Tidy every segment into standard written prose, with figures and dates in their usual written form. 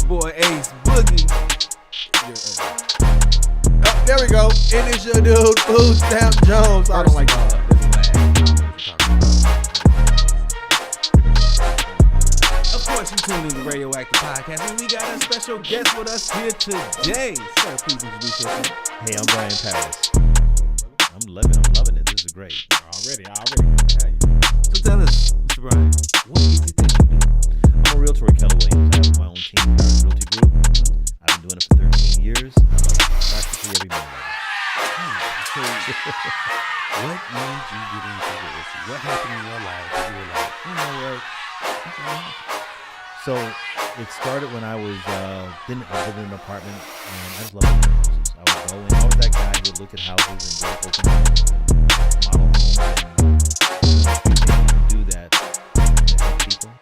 boy Ace Boogie. Oh, there we go. And it's your dude, Food Stamp Jones. I don't like that. Of course, you tune in to Radioactive Podcast, and we got a special guest with us here today. Sir, please introduce yourself. Hey, I'm Brian Paris. I'm loving it. This is great. Already good to have you. So tell us, Mr. Brian, what is it that you do? I'm a realtor at Keller Williams. I have my own team, Paris Realty Group. I've been doing it for 13 years. I love practically every minute of it. So, what made you get into this? What happened in your life that you were like, you know what? So it started when I was I lived in an apartment, and I just loved houses. I would go in. I was that guy who would look at houses and go open homes and model homes and do that to help people.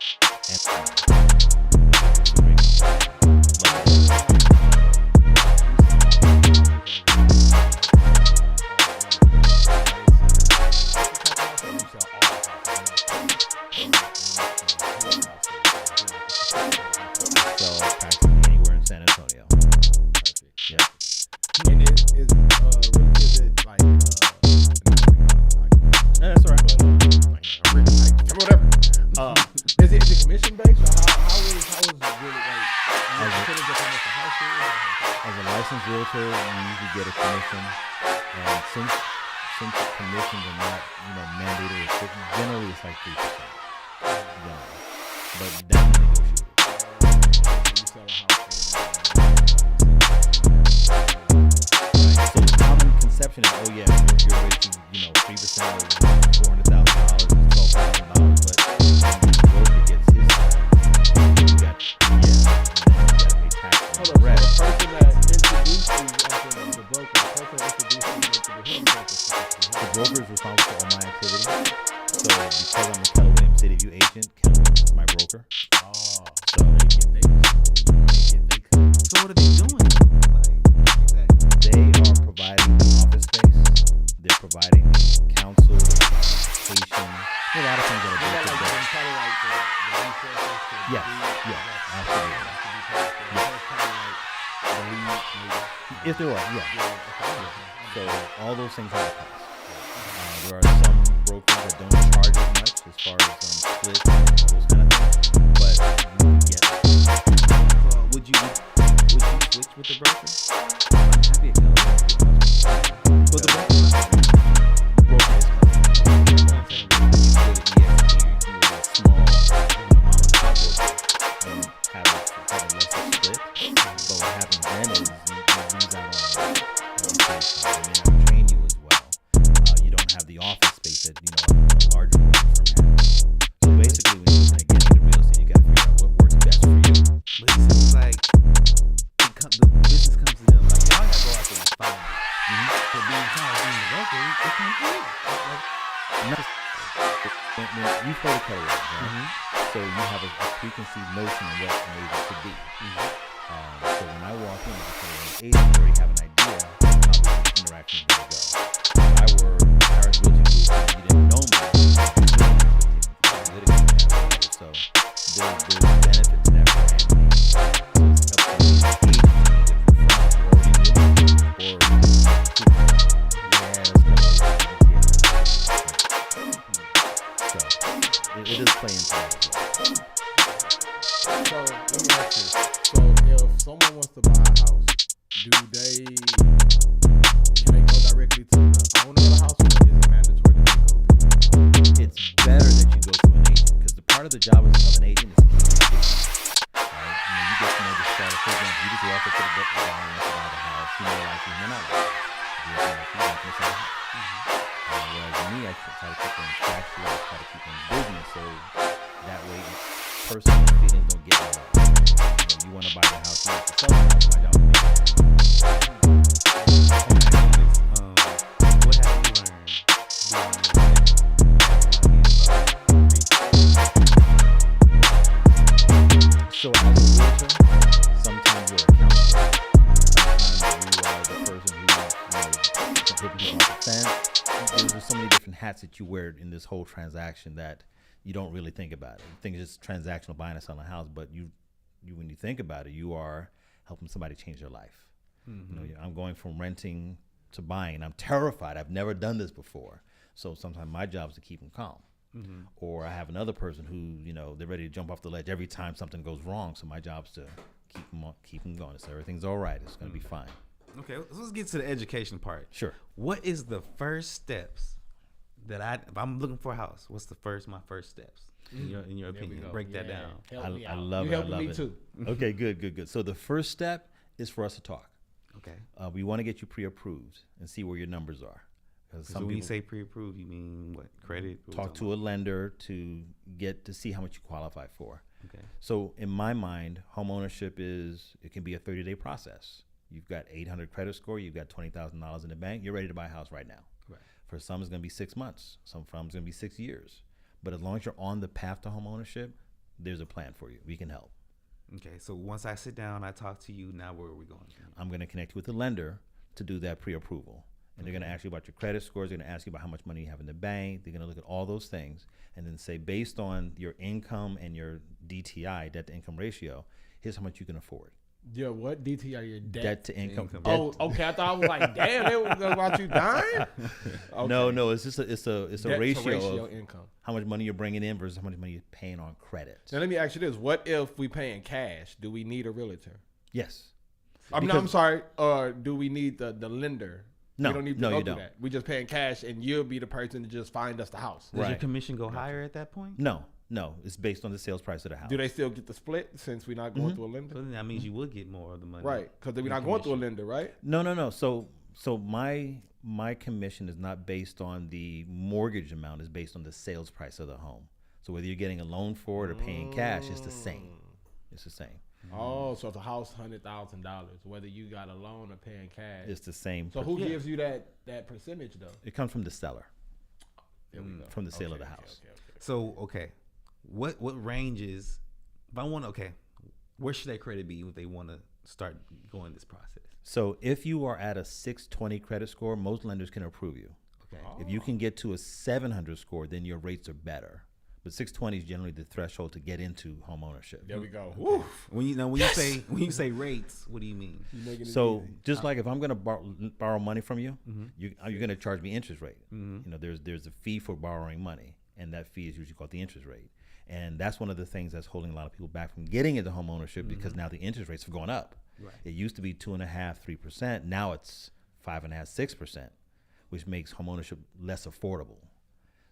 Realtor, you usually get a commission, and since commissions are not, mandated or restricted, generally it's like 3%. But that's negotiable. Right. So the common conception is, you're raising, 3% of $400,000 is $12,000, but the broker gets his side. You got to pay tax on the rest. The broker is responsible for all my activity. So because I'm a Keller Williams City View agent, Keller Williams is my broker. So what are they doing? Exactly. They are providing the office space. They're providing the counsel, they're providing education. A lot of things that are brokered. Yes, absolutely. If there are, yeah. So all those things have a cost. There are some brokers that don't charge as much as far as splits and all those kind of things, but you get it. Would you switch with the broker? I'm happy at Keller Williams. But the broker is Keller. You put a small mom and pop broker and have a lesser split. But what happens then is you lose out on education. They may not train you as well. You don't have the office space that a larger brokerage firm has. So basically, when you're looking at getting into real estate, you got to figure out what works best for you. But it seems like the business comes to them. Like, y'all got to go out there and find it. So being the broker, it can't do it. When you've heard of Keller Williams, right? So you have a preconceived notion of what an agent should be. So when I walk in as a Keller Williams agent, you already have an idea how this interaction is going to go. If I were Paris Realty Group and you didn't know me, so there's benefit to that for family. So it's up to me as an agent to either confirm or it does play into that. So let me ask you. So if someone wants to buy a house, can they go directly to the owner of the house, or is it mandatory that they go through? It's better that you go through an agent, because the part of the job of an agent is to keep the business. Right? You get to know the status. For example, you just walk up to the book and wants to buy the house. You may like you, may not like you. Whereas me, I try to keep things factual, I try to keep things business, so that way personal feelings don't get involved. You want to buy the house, you want to sell the house, my job is to make it. What have you learned So as a realtor, sometimes you're a counselor, sometimes you are the person who hit people off the fence. There's so many different hats that you wear in this whole transaction that you don't really think about it. You think it's just transactional, buying and selling a house, but you when you think about it, you are helping somebody change their life. You know, I'm going from renting to buying. I'm terrified. I've never done this before. So sometimes my job is to keep them calm. Or I have another person who, you know, they're ready to jump off the ledge every time something goes wrong. So my job is to keep them going. So everything's all right. It's going to be fine. Okay, so let's get to the education part. Sure. What is the first steps that if I'm looking for a house, what's my first steps in your opinion? Break that down. Help me I out. love You it. I helping love me it. too. Okay, good. So the first step is for us to talk. Okay. We want to get you pre-approved and see where your numbers are. Because So when you say pre-approved, you mean what? Credit? talk to a lender to get to see how much you qualify for. Okay. So in my mind, home ownership it can be a 30-day process. You've got 800 credit score, you've got $20,000 in the bank, you're ready to buy a house right now. Right. For some, it's going to be 6 months. Some it's going to be 6 years. But as long as you're on the path to home ownership, there's a plan for you. We can help. Okay. So once I sit down, I talk to you. Now where are we going? I'm going to connect you with the lender to do that pre-approval. And they're going to ask you about your credit scores. They're going to ask you about how much money you have in the bank. They're going to look at all those things and then say, based on your income and your DTI, debt to income ratio, here's how much you can afford. Yeah, what? DTI, your debt? Debt to income. Income. debt- Oh, okay. I thought I was like, damn, it was about you dying. Okay. No, it's just it's a Debt to ratio of income. how much money you're bringing in versus how much money you're paying on credit. Now let me ask you this: what if we paying cash? Do we need a realtor? Yes. I'm Because- sorry. Do we need the lender? No, we don't need to no, go you through don't. that. We just paying cash, and you'll be the person to just find us the house. Does your Right. commission go higher at that point? No. It's based on the sales price of the house. Do they still get the split since we're not going through a lender? So then that means you would get more of the money. Right, because we're Your not going through a commission. lender, right? No. So my commission is not based on the mortgage amount. It's based on the sales price of the home. So whether you're getting a loan for it or paying cash, it's the same. It's the same. Oh, so if the house $100,000, whether you got a loan or paying cash. It's the same. So who gives you that percentage though? It comes from the seller, There we go. from the sale of the Okay, house. okay. So what ranges? If I want where should their credit be if they want to start going this process? So if you are at a 620 credit score, most lenders can approve you. Okay. If you can get to a 700 score, then your rates are better. But 620 is generally the threshold to get into home ownership. There we go. Woo. When you when you say rates, what do you mean? You making it So easy. just like if I'm going to borrow money from you, you're going to charge me interest rate. You know, there's a fee for borrowing money, and that fee is usually called the interest rate. And that's one of the things that's holding a lot of people back from getting into home ownership because now the interest rates have gone up. Right. It used to be 2.5%, 3%. Now it's 5.5%, 6%, which makes home ownership less affordable.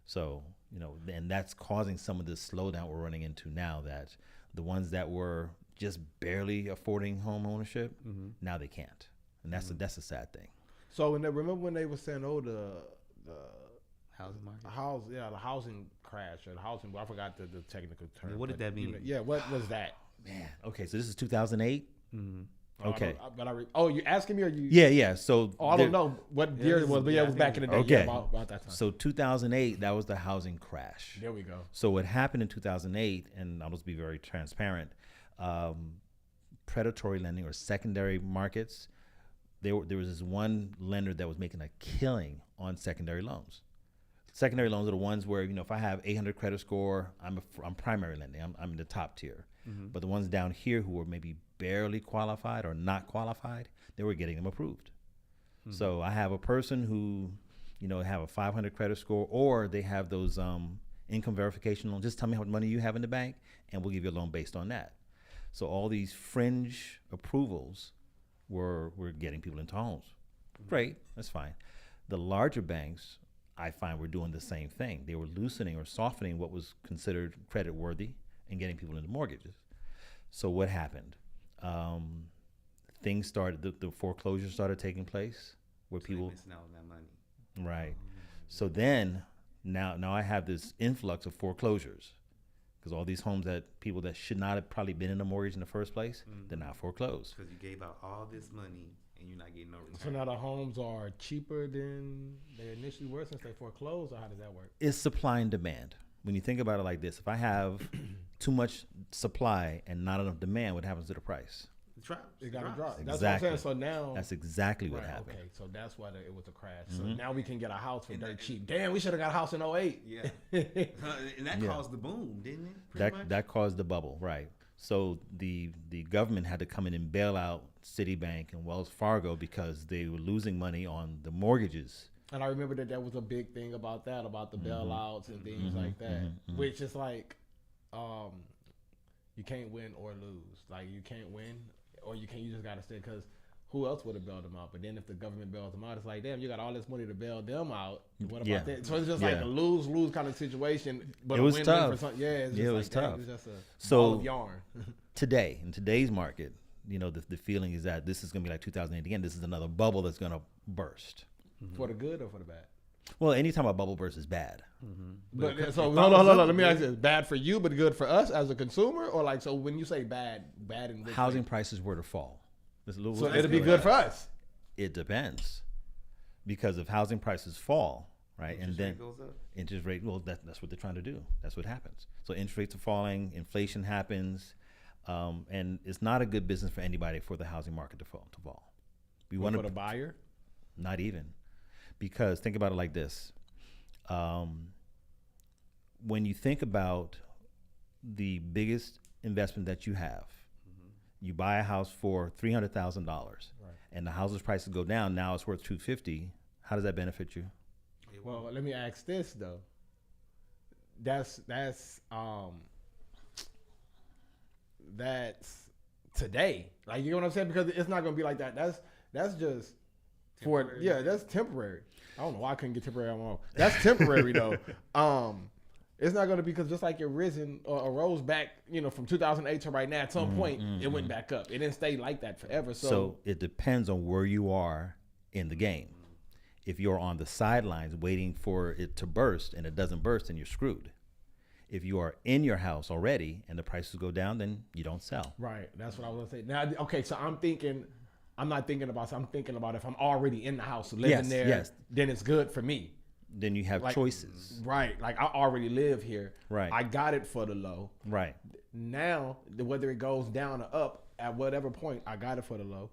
So, you know, and that's causing some of this slowdown we're running into now, that the ones that were just barely affording home ownership, now they can't. And that's a sad thing. So remember when they were saying, oh, the Housing market. the housing crash or the housing, I forgot the technical term. Yeah, what did but, that mean? What was that? Man. Okay, so this is 2008. Okay. You asking me or you? Yeah. So Oh, I don't know what year it was, but yeah, it was back in the day. Okay. Yeah, about that time. So 2008, that was the housing crash. There we go. So what happened in 2008, and I'll just be very transparent, predatory lending or secondary markets, there was this one lender that was making a killing on secondary loans. Secondary loans are the ones where, you know, if I have 800 credit score, I'm primary lending. I'm in the top tier. But the ones down here who were maybe barely qualified or not qualified, they were getting them approved. So I have a person who, you know, have a 500 credit score, or they have those income verification loans. Just tell me how much money you have in the bank, and we'll give you a loan based on that. So all these fringe approvals were getting people into homes. Great, that's fine. The larger banks, I find, were doing the same thing. They were loosening or softening what was considered credit worthy and getting people into mortgages. So what happened? Things started, the foreclosures started taking place where people, missing out on that money. right. So then now I have this influx of foreclosures because all these homes that people that should not have probably been in a mortgage in the first place, they're now foreclosed. Because you gave out all this money and you're not getting no return. So now the homes are cheaper than they initially were since they foreclosed, or how does that work? It's supply and demand. When you think about it like this, if I have too much supply and not enough demand, what happens to the price? It got to drop. That's Exactly. what I'm saying. So now, That's exactly what right, happened. okay, so that's why it was a crash. So now we can get a house for dirt cheap. Damn, we should have got a house in 08. Yeah. And that Yeah. caused the boom, didn't it? Pretty much? That caused the bubble, right? So the government had to come in and bail out Citibank and Wells Fargo because they were losing money on the mortgages. And I remember that was a big thing about that, about the bailouts and things like that, which is like, you can't win or lose. Like you can't win or you just gotta stay because who else would have bailed them out? But then if the government bails them out, it's like, damn, you got all this money to bail them out. What about that? So it's just like a lose-lose kind of situation. But it was win-win tough. For some, it's just it like, was damn, tough. it's just a So ball of yarn. today, in today's market, the feeling is that this is going to be like 2008 again. This is another bubble that's going to burst. For the good or for the bad? Well, anytime a bubble bursts is bad. But so no. Let me ask you: bad for you, but good for us as a consumer, or like so? When you say bad in which Housing way? prices were to fall. So it'll be good for us. It depends, because if housing prices fall, right, and then goes up. interest rate, well, that's what they're trying to do. That's what happens. So interest rates are falling, inflation happens, and it's not a good business for anybody for the housing market to fall. We want For the buyer. not even, because think about it like this. When you think about the biggest investment that you have, you buy a house for $300,000, and the house's prices go down. Now it's worth $250,000. How does that benefit you? Well, let me ask this though. That's today. Like, you know what I'm saying? Because it's not gonna be like that. That's just temporary. That's temporary. I don't know why I couldn't get temporary on my own. That's temporary though. It's not gonna be, because just like it risen or rose back, from 2008 to right now, at some point it went back up. It didn't stay like that forever. So it depends on where you are in the game. If you're on the sidelines waiting for it to burst and it doesn't burst, then you're screwed. If you are in your house already and the prices go down, then you don't sell. Right. That's what I was gonna say. Now, okay, so I'm thinking about if I'm already in the house living there, then it's good for me. Then you have choices. Right. Like I already live here. Right. I got it for the low. Right. Now, whether it goes down or up, at whatever point, I got it for the low.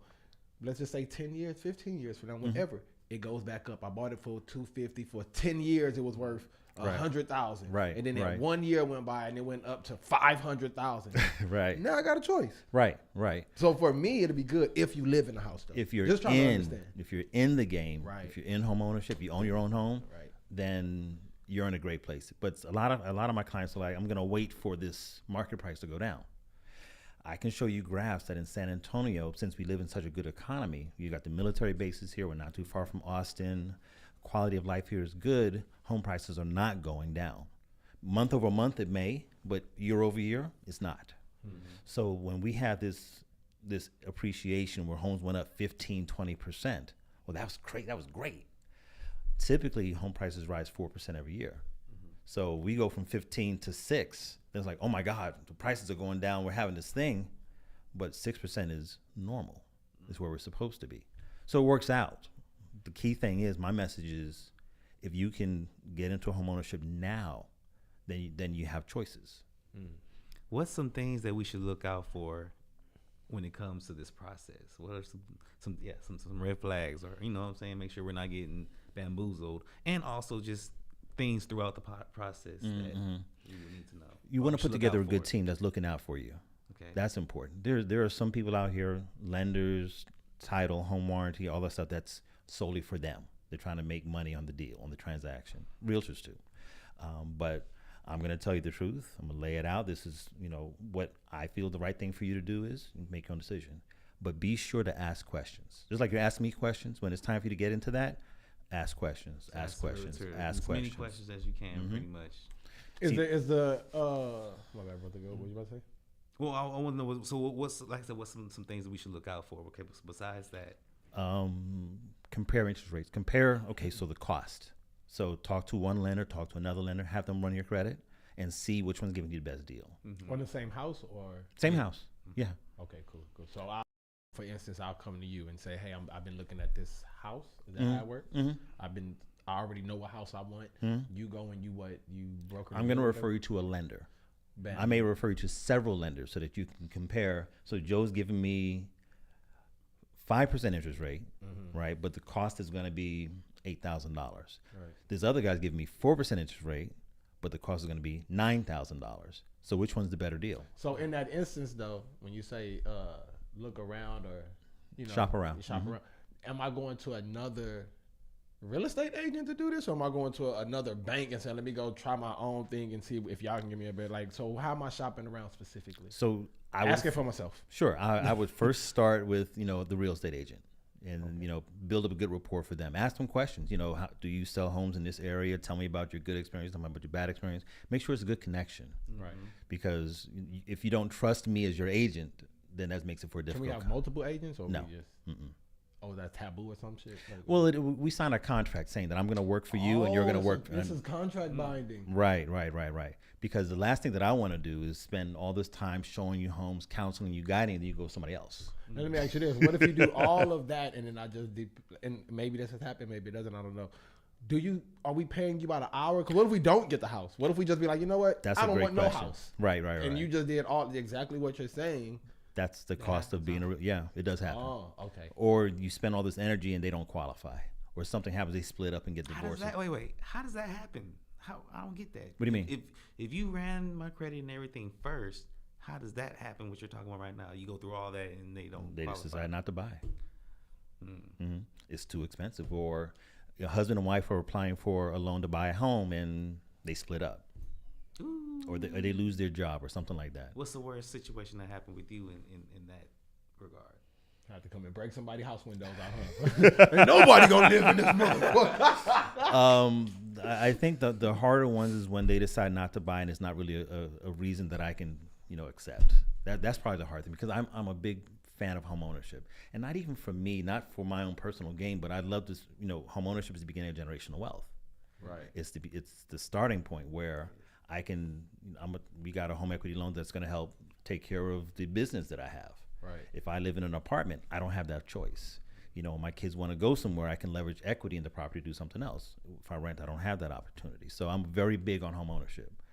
Let's just say 10 years, 15 years from now, whenever it goes back up. I bought it for $250. For 10 years, it was worth $100,000. Right. And then 1 year went by and it went up to $500,000. Right. Now I got a choice. Right. So for me, it'll be good if you live in the house, though. If you're just trying to understand. if you're in the game, Right. if you're in home ownership, you own your own home, Right. then you're in a great place. But a lot of my clients are like, I'm going to wait for this market price to go down. I can show you graphs that in San Antonio, since we live in such a good economy, you got the military bases here. We're not too far from Austin. Quality of life here is good. Home prices are not going down. Month over month it may, but year over year it's not. So when we have this appreciation where homes went up 15, 20%, well, that was great. That was great. Typically, home prices rise 4% every year. So we go from 15 to 6. Then it's like, oh my God, the prices are going down. We're having this thing, but 6% is normal. Is where we're supposed to be. So it works out. The key thing is, my message is, if you can get into home ownership now, then you have choices. What's some things that we should look out for when it comes to this process? What are some red flags, or what I'm saying, make sure we're not getting bamboozled, and also just things throughout the process that we would need to know. You want to put together a good team that's looking out for you. Okay. That's important. There are some people out here, lenders, title, home warranty, all that stuff that's solely for them. They're trying to make money on the deal, on the transaction. Realtors too. But I'm going to tell you the truth. I'm going to lay it out. This is, what I feel the right thing for you to do is make your own decision. But be sure to ask questions. Just like you're asking me questions, when it's time for you to get into that, ask questions, ask questions, ask as many questions as you can, pretty much. My bad, brother. Go. What you about to say? Well, I want to know. So, what's some things that we should look out for? Okay, besides that, compare interest rates. So the cost. So talk to one lender, talk to another lender, have them run your credit, and see which one's giving you the best deal. On the same house or same house? Yeah. Okay, cool. So, for instance, I'll come to you and say, "Hey, I've been looking at this house. Is that how it works? I already know what house I want. You go and you broker. I'm going to refer you to a lender. I may refer you to several lenders so that you can compare. So Joe's giving me 5% interest rate, right? But the cost is going to be $8,000. Right. This other guy's giving me 4% interest rate, but the cost is going to be $9,000. So which one's the better deal? So in that instance, though, when you say look around or Shop around. around, am I going to another real estate agent to do this, or am I going to another bank and saying, let me go try my own thing and see if y'all can give me a bit? Like, so how am I shopping around specifically? So Asking for myself. Sure. I would first start with, the real estate agent and, build up a good rapport for them. Ask them questions. How do you sell homes in this area? Tell me about your good experience. Tell me about your bad experience. Make sure it's a good connection. Right. Because if you don't trust me as your agent, then that makes it for a Can difficult. we have multiple agents, or No. we just? Oh, that's taboo or some shit. Like, Well, we sign a contract saying that I'm going to work for you and you're going to work. This is contract binding. Right. Because the last thing that I want to do is spend all this time showing you homes, counseling you, guiding, and then you go to somebody else. Now, let me ask you this: what if you do all of that and then and maybe this has happened, maybe it doesn't. I don't know. Are we paying you by the hour? Because what if we don't get the house? What if we just be like, you know what? That's I a don't great want no question. house. Right. And you just did exactly what you're saying. That's the cost of being it does happen. Oh, okay. Or you spend all this energy and they don't qualify, or something happens, they split up and get divorced. Wait. How does that happen? How I don't get that. What do you mean? If you ran my credit and everything first, how does that happen? What you're talking about right now? You go through all that and they don't. They just qualify. decide not to buy. It's too expensive. Or a husband and wife are applying for a loan to buy a home and they split up. Ooh. Or they lose their job or something like that. What's the worst situation that happened with you in that regard? I have to come and break somebody's house windows out. Huh? Ain't nobody gonna live in this motherfucker. I think the harder ones is when they decide not to buy and it's not really a reason that I can accept. That's probably the hard thing, because I'm a big fan of home ownership, and not even for me, not for my own personal gain, but I love this. Home ownership is the beginning of generational wealth. Right. It's the starting point where I can. We got a home equity loan that's going to help take care of the business that I have. Right. If I live in an apartment, I don't have that choice. My kids want to go somewhere, I can leverage equity in the property to do something else. If I rent, I don't have that opportunity. So I'm very big on home ownership,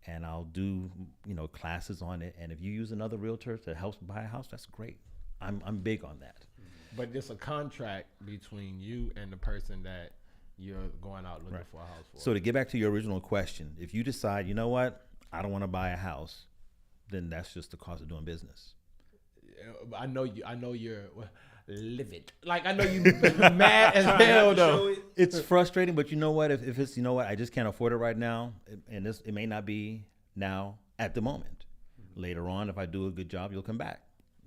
and I'll do classes on it. And if you use another realtor to help buy a house, that's great. I'm big on that. But it's a contract between you and the person that you're going out looking for a house for. So to get back to your original question, if you decide, you know what, I don't want to buy a house, then that's just the cost of doing business. I know you're livid. Like, I know you mad as hell though. It's frustrating, but you know what? If it's, I just can't afford it right now, and it may not be now at the moment. Later on, if I do a good job, you'll come back.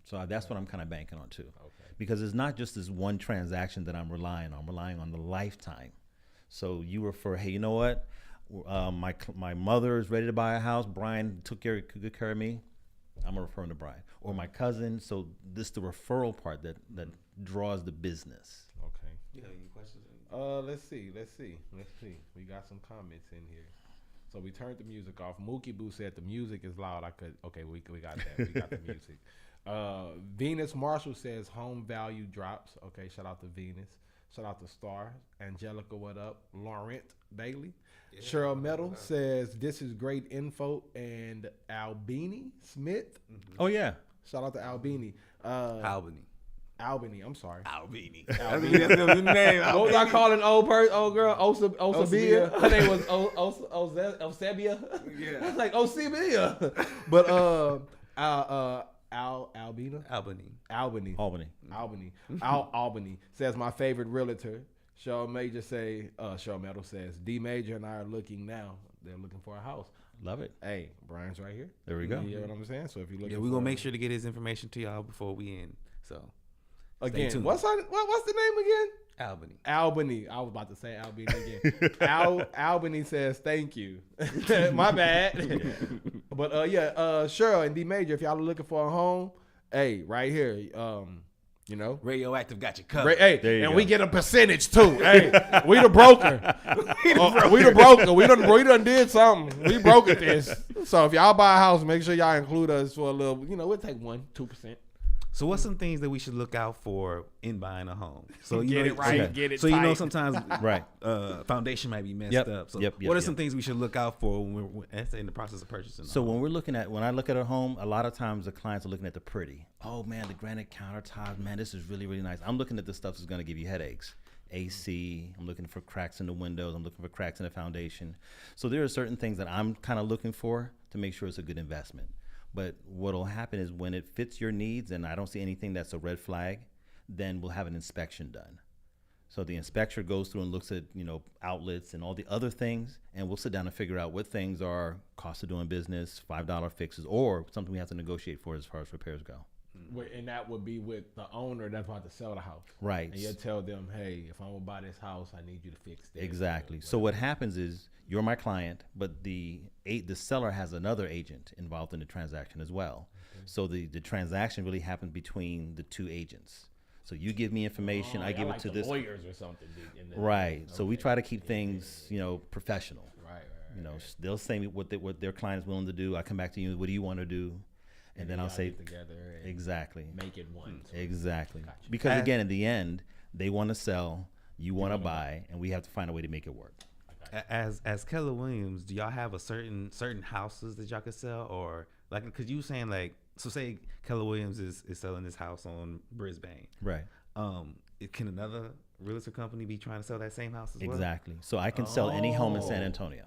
So that's what I'm kind of banking on too. Okay. Because it's not just this one transaction that I'm relying on. I'm relying on the lifetime. So you refer, hey, you know what? My mother is ready to buy a house. Brian took good care of me. I'm gonna refer him to Brian or my cousin. So this is the referral part that draws the business. Okay. You have any questions? Let's see. We got some comments in here. So we turned the music off. Mookie Boo said the music is loud. Okay, we got that. We got the music. Venus Marshall says home value drops. Okay, shout out to Venus. Shout out to Star. Angelica, what up? Laurent Bailey. Yeah, Cheryl Metal says this is great info. And Albini Smith. Mm-hmm. Oh yeah. Shout out to Albini. Albany, I'm sorry. Albini. I mean, that's the name. What was I calling old girl? Osabia. Her name was Osebia. Yeah. That's like Osebia. But Albany says my favorite realtor. Cheryl Metal says D Major and I are looking now. They're looking for a house. Love it. Hey, Brian's right here. There we go. You know what I'm saying? So if you look, we're gonna make sure to get his information to y'all before we end. So again, what's the name again? Albany. I was about to say Albany again. Albany says thank you. My bad. But Cheryl and D Major, if y'all are looking for a home, hey, right here, Radioactive got you covered. We get a percentage too. Hey, we the broker. We the broker. We done did something. We brokered this. So if y'all buy a house, make sure y'all include us for a little. We'll take 1-2%. So what's some things that we should look out for in buying a home? So get it right. So tight. Sometimes right, foundation might be messed up. So what are some things we should look out for when we're in the process of purchasing? So when I look at a home, a lot of times the clients are looking at the pretty. Oh man, the granite countertops, man, this is really, really nice. I'm looking at the stuff that's going to give you headaches. AC, I'm looking for cracks in the windows, I'm looking for cracks in the foundation. So there are certain things that I'm kind of looking for to make sure it's a good investment. But what'll happen is when it fits your needs and I don't see anything that's a red flag, then we'll have an inspection done. So the inspector goes through and looks at, outlets and all the other things, and we'll sit down and figure out what things are cost of doing business, $5 fixes, or something we have to negotiate for as far as repairs go. And that would be with the owner that's about to sell the house. Right. And you'll tell them, hey, if I'm going to buy this house, I need you to fix this. Exactly. So what happens is you're my client, but the seller has another agent involved in the transaction as well. Okay. So the transaction really happens between the two agents. So you give me information, I give it to this lawyers or something. Right. Okay. So we try to keep things, professional. Right. They'll say what their client is willing to do. I come back to you. What do you want to do? And then I'll say together. Exactly. Make it one. Exactly. Gotcha. Because again, in the end, they want to sell, you want to buy, and we have to find a way to make it work. As Keller Williams, do y'all have a certain houses that y'all could sell, or like, because you were saying like, so say Keller Williams is selling this house on Brisbane, right? Can another real estate company be trying to sell that same house as well? Exactly. So I can sell any home in San Antonio.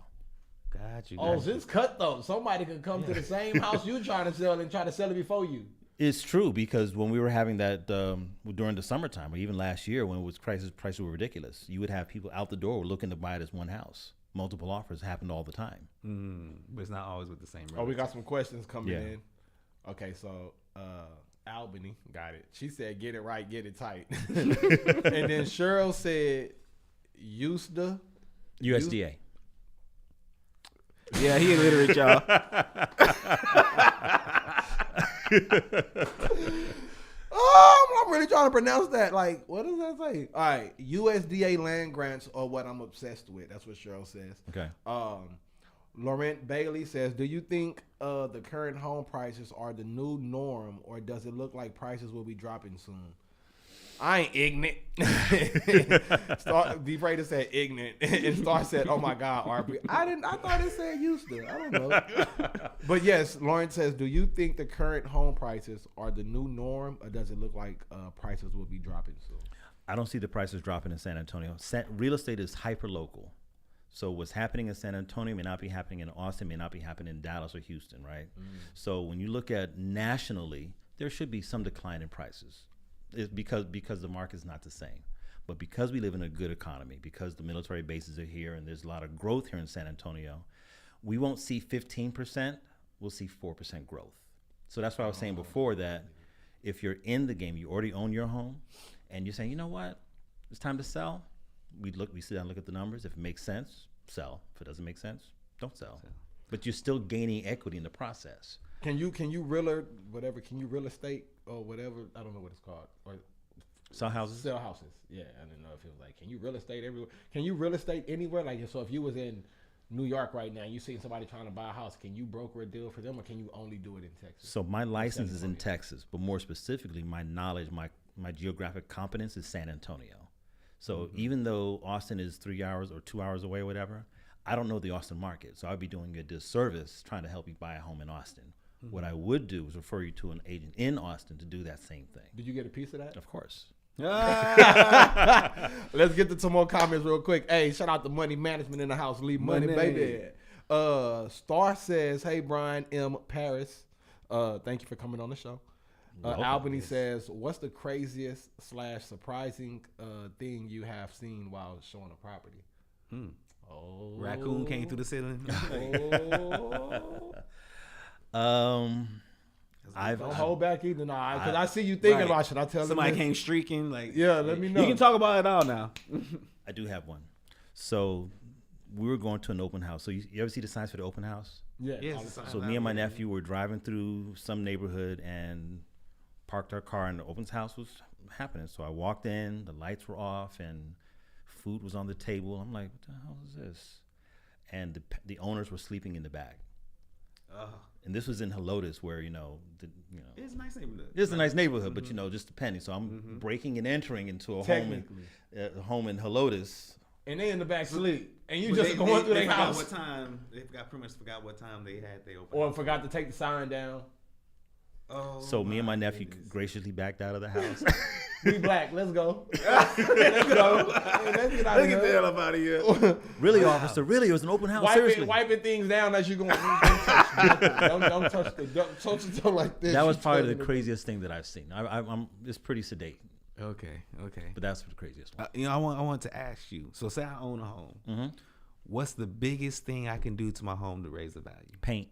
Got you. Oh, this cutthroat. Somebody could come to the same house you're trying to sell and try to sell it before you. It's true, because when we were having that during the summertime, or even last year when it was prices were ridiculous, you would have people out the door looking to buy it as one house. Multiple offers happened all the time. But it's not always with the same. Oh, we got some questions coming in. Okay, so Albany got it. She said, "Get it right, get it tight." And then Cheryl said, "USDA." Yeah, he illiterate, y'all. Oh, I'm really trying to pronounce that. Like, what does that say? All right, USDA land grants are what I'm obsessed with. That's what Cheryl says. Okay. Laurent Bailey says, "Do you think the current home prices are the new norm, or does it look like prices will be dropping soon?" I ain't ignorant. D. Prater said ignorant, and Star said, "Oh my God, RP." I thought it said used to. I don't know. But yes, Lawrence says, "Do you think the current home prices are the new norm, or does it look like prices will be dropping soon?" I don't see the prices dropping in San Antonio. Real estate is hyper local. So what's happening in San Antonio may not be happening in Austin, may not be happening in Dallas or Houston, right? So when you look at nationally, there should be some decline in prices. It's because the market is not the same. But because we live in a good economy, because the military bases are here and there's a lot of growth here in San Antonio, we won't see 15%, we'll see 4% growth. So that's why I was saying before that if you're in the game, you already own your home, and you're saying, you know what, it's time to sell, we sit down and look at the numbers. If it makes sense, sell. If it doesn't make sense, don't sell. But you're still gaining equity in the process. Can you real estate or whatever? I don't know what it's called. Or sell houses. Sell houses. Yeah, I didn't know if it was like, can you real estate everywhere? Can you real estate anywhere? Like, so if you was in New York right now, and you see somebody trying to buy a house, can you broker a deal for them, or can you only do it in Texas? So my license is in Texas, but more specifically, my knowledge, my geographic competence is San Antonio. So even though Austin is 3 hours or 2 hours away or whatever, I don't know the Austin market. So I'd be doing a disservice trying to help you buy a home in Austin. What I would do is refer you to an agent in Austin to do that same thing. Did you get a piece of that? Of course. Let's get to some more comments real quick. Hey, shout out to Money Management in the house. Leave money, baby. Star says, "Hey, Brian M. Paris. Thank you for coming on the show." Albany says, "What's the craziest / surprising thing you have seen while showing a property?" Oh, raccoon came through the ceiling. Don't hold back either, because I see you thinking about. Should I tell somebody came streaking? Like, yeah, let me know. You can talk about it all now. I do have one. So we were going to an open house. So you ever see the signs for the open house? Yeah. Yes, So me and my nephew were driving through some neighborhood and parked our car, and the open house was happening. So I walked in, the lights were off, and food was on the table. I'm like, what the hell is this? And the owners were sleeping in the back. And this was in Helotes, where it's a nice neighborhood. It's a nice neighborhood, but just depending. So I'm breaking and entering into a home in Helotes. And they in the back sleep, and you just going through their house. What time? They pretty much forgot what time they had they open. Or forgot to take the sign down. So me and my nephew graciously backed out of the house. We black. Let's go. Let's go. Hey, let's get out of here. hell up out of here. Really, officer? Really, it was an open house. Seriously. Wiping things down as you going. Don't touch the like this. That was You probably touching the craziest thing that I've seen. I'm it's pretty sedate, Okay. but that's the craziest one. I want to ask you. So say I own a home. Mm-hmm. What's the biggest thing I can do to my home to raise the value? Paint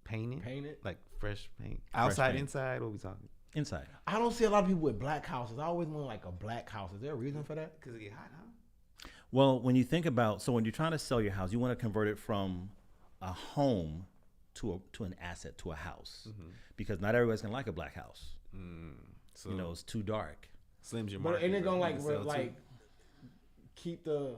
Paint it? Paint it? Like fresh paint? Outside, paint. inside? What we talking? inside. I don't see a lot of people with black houses. I always want like a black house. Is there a reason for that? Because it get hot, huh? Well, when you think about, so when you're trying to sell your house, you want to convert it from a home to an asset, to a house, because not everybody's gonna like a black house. So You know, it's too dark. Slim's your But market. ain't it gonna right? You can sell like too.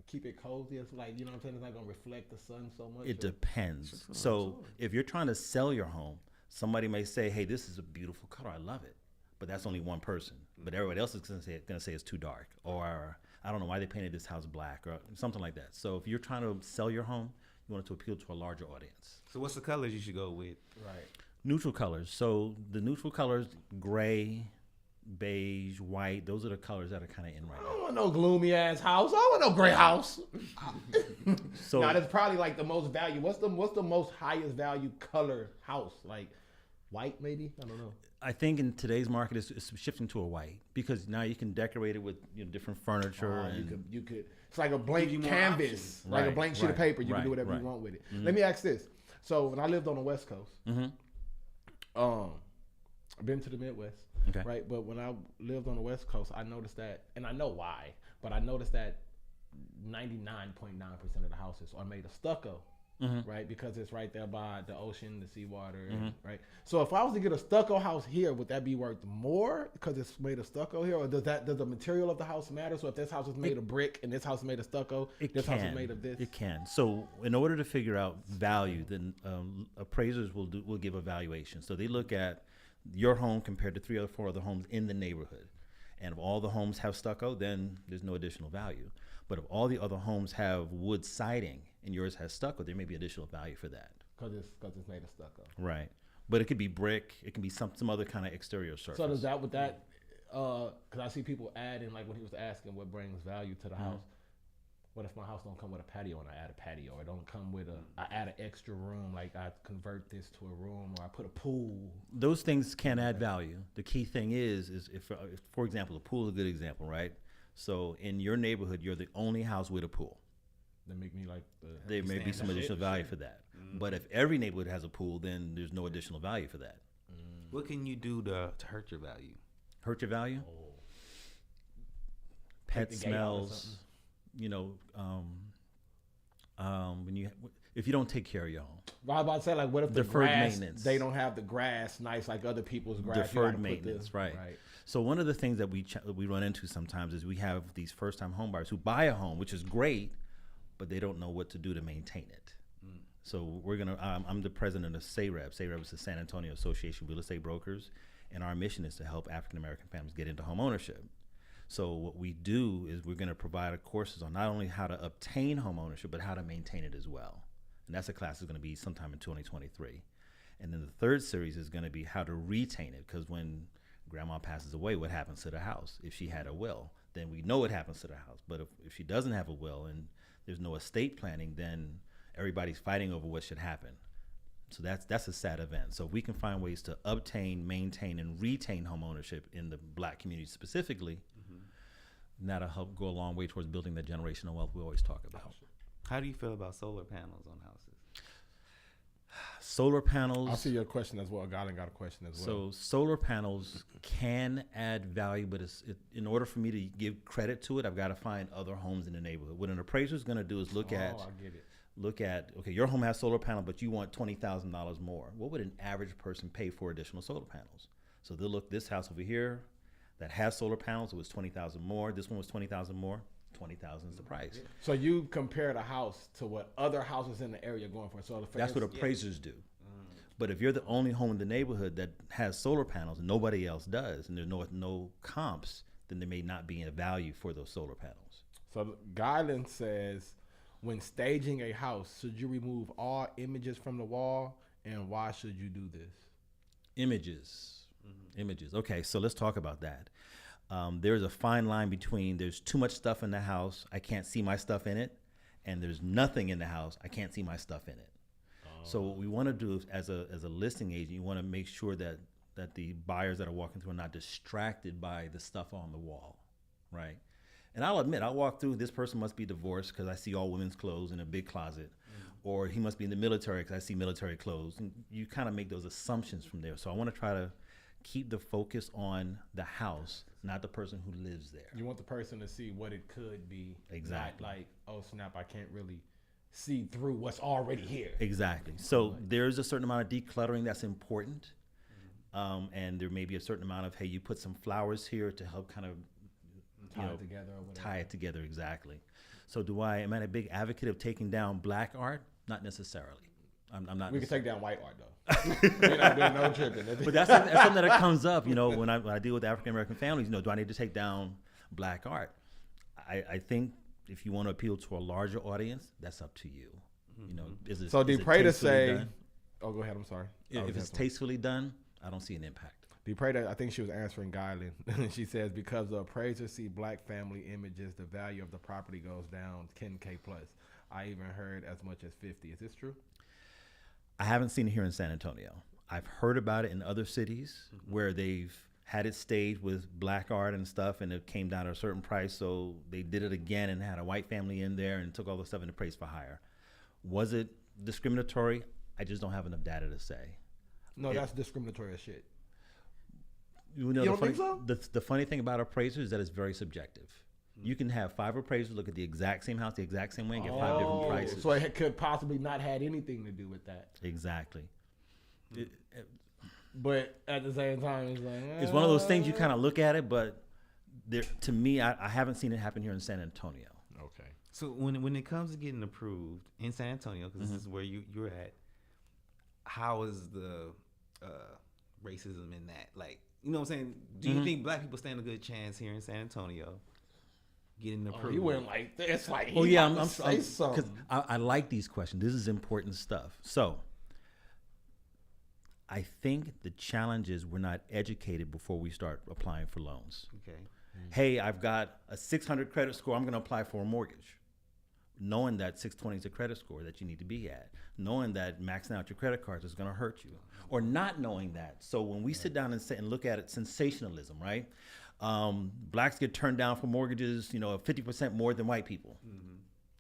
keep it cozy? It's like, you know what I'm saying? It's not gonna reflect the sun so much. It depends. So if you're trying to sell your home, somebody may say, "Hey, this is a beautiful color. I love it," but that's only one person. But everybody else is gonna say it's too dark, or I don't know why they painted this house black, or something like that. So if you're trying to sell your home, you want it to appeal to a larger audience. So what's the colors you should go with? Right. Neutral colors. So the neutral colors, gray, beige, white, those are the colors that are kind of in right I now. don't want no gloomy ass house. I don't want no gray house. So Now that's probably like the most value. What's the most highest value color house? Like white maybe? I don't know. I think in today's market, it's shifting to a white, because now you can decorate it with different furniture. and You could. It's like a blank you more canvas, options. like a Right, blank sheet of right, paper. You can right, do whatever right. you want with it. Let me ask this. So when I lived on the West Coast, I've been to the Midwest, Okay. right? But when I lived on the West Coast, I noticed that, and I know why, but I noticed that 99.9% of the houses are made of stucco. Right, because it's right there by the ocean, the seawater, right. So if I was to get a stucco house here, would that be worth more because it's made of stucco here, or does the material of the house matter? So if this house is made of brick and this house is made of stucco, this house is made of this. It can. So in order to figure out value, then appraisers will give a valuation. So they look at your home compared to 3 or 4 other homes in the neighborhood, and if all the homes have stucco, then there's no additional value. But if all the other homes have wood siding and yours has stucco, there may be additional value for that. Because it's made of stucco. Right. But it could be brick. It can be some other kind of exterior surface. So does that with that? Because I see people adding, like when he was asking what brings value to the house. What if my house don't come with a patio and I add a patio, or don't come with I add an extra room, like I convert this to a room, or I put a pool? Those things can add value. The key thing is if for example, a pool is a good example, right? So in your neighborhood, you're the only house with a pool. That make me like There may be some additional value for that. But if every neighborhood has a pool, then there's no additional value for that. What can you do to hurt your value? Hurt your value? Take Pet the gate out or smells. If you don't take care of your home. I was about to say, like, what if the Deferred grass, maintenance. they don't have the grass nice like other people's grass? You Deferred gotta put maintenance, the- right. So one of the things that we run into sometimes is we have these first-time home buyers who buy a home, which is great, but they don't know what to do to maintain it. So I'm the president of SAREB. SAREB is the San Antonio Association of Real Estate Brokers, and our mission is to help African-American families get into home ownership. So what we do is we're going to provide courses on not only how to obtain home ownership, but how to maintain it as well. And that's a class that's going to be sometime in 2023. And then the third series is going to be how to retain it, because when grandma passes away, what happens to the house? If she had a will, then we know what happens to the house. But if she doesn't have a will and there's no estate planning, then everybody's fighting over what should happen. So that's a sad event. So if we can find ways to obtain, maintain, and retain home ownership in the Black community specifically, that'll help go a long way towards building the generational wealth we always talk about. How do you feel about solar panels on houses? Solar panels. I see your question as well. Garland got a question as well. So solar panels can add value, but in order for me to give credit to it, I've got to find other homes in the neighborhood. What an appraiser is going to do is look at, okay, your home has solar panel, but you want $20,000 more. What would an average person pay for additional solar panels? So they'll look, this house over here that has solar panels, it was $20,000 more. This one was $20,000 more. $20,000 is the price. So you compare the house to what other houses in the area are going for. So That's what appraisers do. But if you're the only home in the neighborhood that has solar panels and nobody else does, and there's no comps, then there may not be a value for those solar panels. So Garland says, when staging a house, should you remove all images from the wall, and why should you do this? Images. Okay, so let's talk about that. There's a fine line between there's too much stuff in the house, I can't see my stuff in it, and there's nothing in the house, I can't see my stuff in it. So what we want to do is, as a listing agent, you want to make sure that the buyers that are walking through are not distracted by the stuff on the wall, right? And I'll admit, I'll walk through, this person must be divorced because I see all women's clothes in a big closet, or he must be in the military because I see military clothes. And you kind of make those assumptions from there. So I want to try to keep the focus on the house, not the person who lives there. You want the person to see what it could be. Exactly. Not like, oh snap, I can't really see through what's already here. Exactly. So there's a certain amount of decluttering that's important. And there may be a certain amount of, hey, you put some flowers here to help kind of Tie it together or whatever. tie it together, exactly. So am I a big advocate of taking down black art? Not necessarily. I'm not. We can take down white art though. We're not doing no tripping. But that's something that comes up, when I deal with African American families. Do I need to take down black art? I think if you want to appeal to a larger audience, that's up to you. Is it, So is it Depreda tastefully say, done? oh, go ahead. I'm sorry. If it's tastefully done, I don't see an impact. Depreda, I think she was answering Guylin. She says, because the appraisers see black family images, the value of the property goes down 10K plus. I even heard as much as 50. Is this true? I haven't seen it here in San Antonio. I've heard about it in other cities where they've had it staged with black art and stuff, and it came down to a certain price, so they did it again and had a white family in there and took all the stuff and appraised for higher. Was it discriminatory? I just don't have enough data to say. No, that's discriminatory as shit. You don't think so? The funny thing about appraisers is that it's very subjective. You can have 5 appraisers look at the exact same house the exact same way and get 5 different prices. So it could possibly not had anything to do with that. Exactly. But at the same time, it's like... It's one of those things you kind of look at it, but to me, I haven't seen it happen here in San Antonio. Okay. So when it comes to getting approved in San Antonio, because this is where you're at, how is the racism in that? Like, you know what I'm saying? Do you think black people stand a good chance here in San Antonio getting approved? He went like this, like Oh yeah, I'm say because something. I like these questions. This is important stuff. So I think the challenge is we're not educated before we start applying for loans. Okay. Hey, I've got a 600 credit score. I'm going to apply for a mortgage. Knowing that 620 is a credit score that you need to be at. Knowing that maxing out your credit cards is going to hurt you. Or not knowing that. So when we sit down and look at it, sensationalism, right? Blacks get turned down for mortgages, 50% more than white people.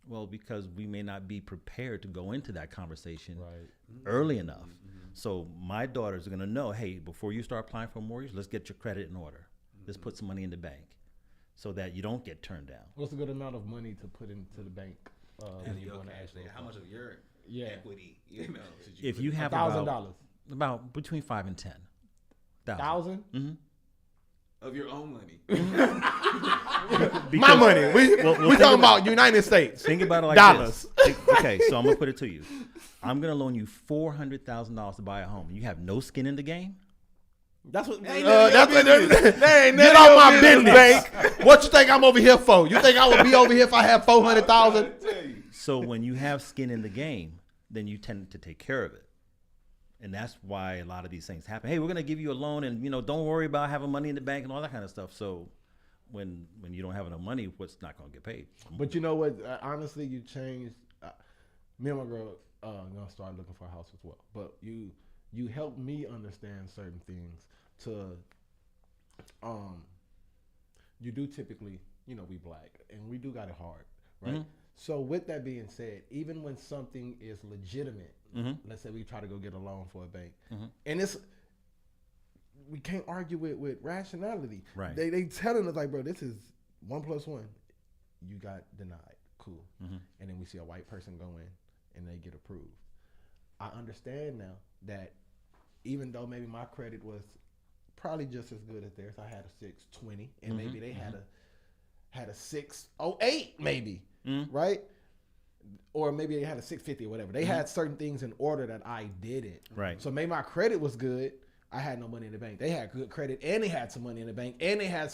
Well, because we may not be prepared to go into that conversation early enough. So my daughters are going to know, hey, before you start applying for a mortgage, let's get your credit in order. Let's put some money in the bank so that you don't get turned down. What's a good amount of money to put into the bank? When you want to ask how much of your equity, If you have $1,000 about between 5 and 10. $1,000 of your own money. my money. We talking about United States. Think about it like dollars. this. Okay, so I'm gonna put it to you. I'm gonna loan you $400,000 to buy a home. You have no skin in the game. That's what. Ain't Get off my business, bank. What you think I'm over here for? You think I would be over here if I had 400,000? So when you have skin in the game, then you tend to take care of it. And that's why a lot of these things happen. Hey, we're going to give you a loan and, don't worry about having money in the bank and all that kind of stuff. So when you don't have enough money, what's not going to get paid? But you know what? Honestly, you changed. Me and my girl going to start looking for a house as well. But you helped me understand certain things you do typically, we black and we do got it hard, right? So with that being said, even when something is legitimate, let's say we try to go get a loan for a bank, and we can't argue with rationality. Right. They telling us like, bro, this is 1 + 1. You got denied. Cool. And then we see a white person go in and they get approved. I understand now that even though maybe my credit was probably just as good as theirs, I had a 620, and maybe they had a 608, maybe, right? Or maybe they had a 650 or whatever. They had certain things in order that I didn't. Right. So maybe my credit was good. I had no money in the bank. They had good credit, and they had some money in the bank, and they had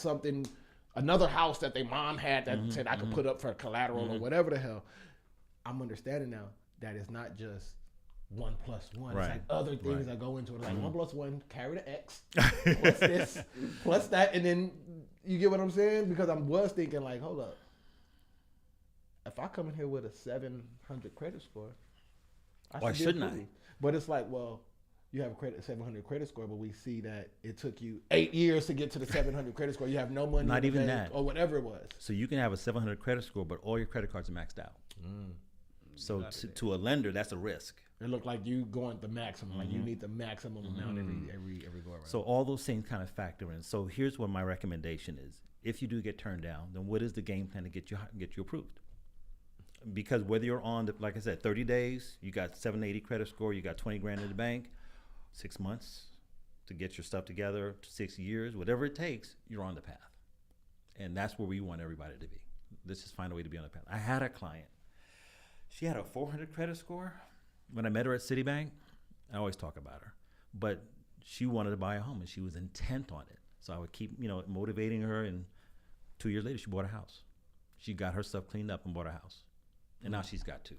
another house that their mom had that said I could put up for collateral or whatever the hell. I'm understanding now that it's not just 1 + 1. Right. It's like other things Right. that go into it. Like 1 + 1, carry the X, plus this, plus that, and then you get what I'm saying? Because I was thinking like, hold up, if I come in here with a 700 credit score, Why should be shouldn't I? approved. But it's like, well, you have a 700 credit score, but we see that it took you 8 years to get to the 700 credit score. You have no money, Not in the even bank that. or whatever it was. So you can have a 700 credit score, but all your credit cards are maxed out. So to a lender, that's a risk. It looked like you going the maximum. Like you need the maximum amount every go around. So all those things kind of factor in. So here's what my recommendation is: if you do get turned down, then what is the game plan to get you approved? Because whether you're on the, like I said, 30 days, you got 780 credit score, you got 20 grand in the bank, 6 months to get your stuff together, 6 years, whatever it takes, you're on the path. And that's where we want everybody to be. Let's just find a way to be on the path. I had a client. She had a 400 credit score. When I met her at Citibank, I always talk about her, but she wanted to buy a home and she was intent on it. So I would keep, motivating her, and 2 years later, she bought a house. She got her stuff cleaned up and bought a house. And now she's got 2.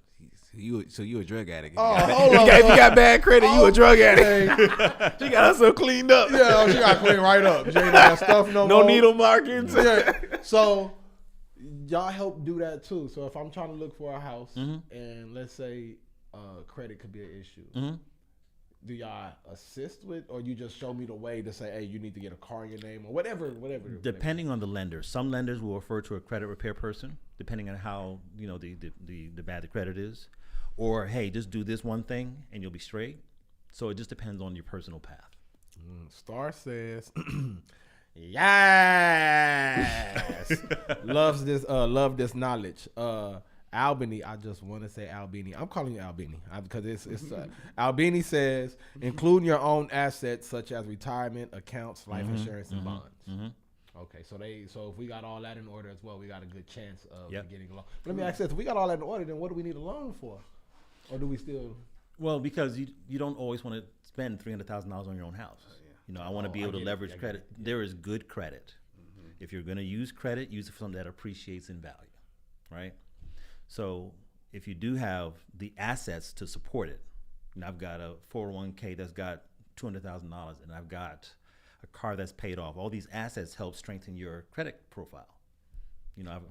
So you a drug addict? Oh, hold on. If you got bad credit, you a drug addict. She got herself cleaned up. Yeah, she got clean right up. She ain't got stuff no No more. needle markings. Yeah. So y'all help do that too. So if I'm trying to look for a house and let's say credit could be an issue, do y'all assist with, or you just show me the way to say, hey, you need to get a car in your name or whatever. Depending on the lender, some lenders will refer to a credit repair person, depending on how the bad the credit is, or hey, just do this one thing and you'll be straight. So it just depends on your personal path. Star says, yes, love this knowledge. Albany, I just want to say Albany. I'm calling you Albany because it's Albany says, including your own assets such as retirement accounts, life insurance, and bonds. Okay, so if we got all that in order as well, we got a good chance of getting a loan. But let me ask this: if we got all that in order, then what do we need a loan for, or do we still? Well, because you don't always want to spend $300,000 on your own house. I want to be able to leverage credit. There is good credit. If you're going to use credit, use it for something that appreciates in value, right? So if you do have the assets to support it, and I've got a 401k that's got $200,000, and I've got a car that's paid off. All these assets help strengthen your credit profile.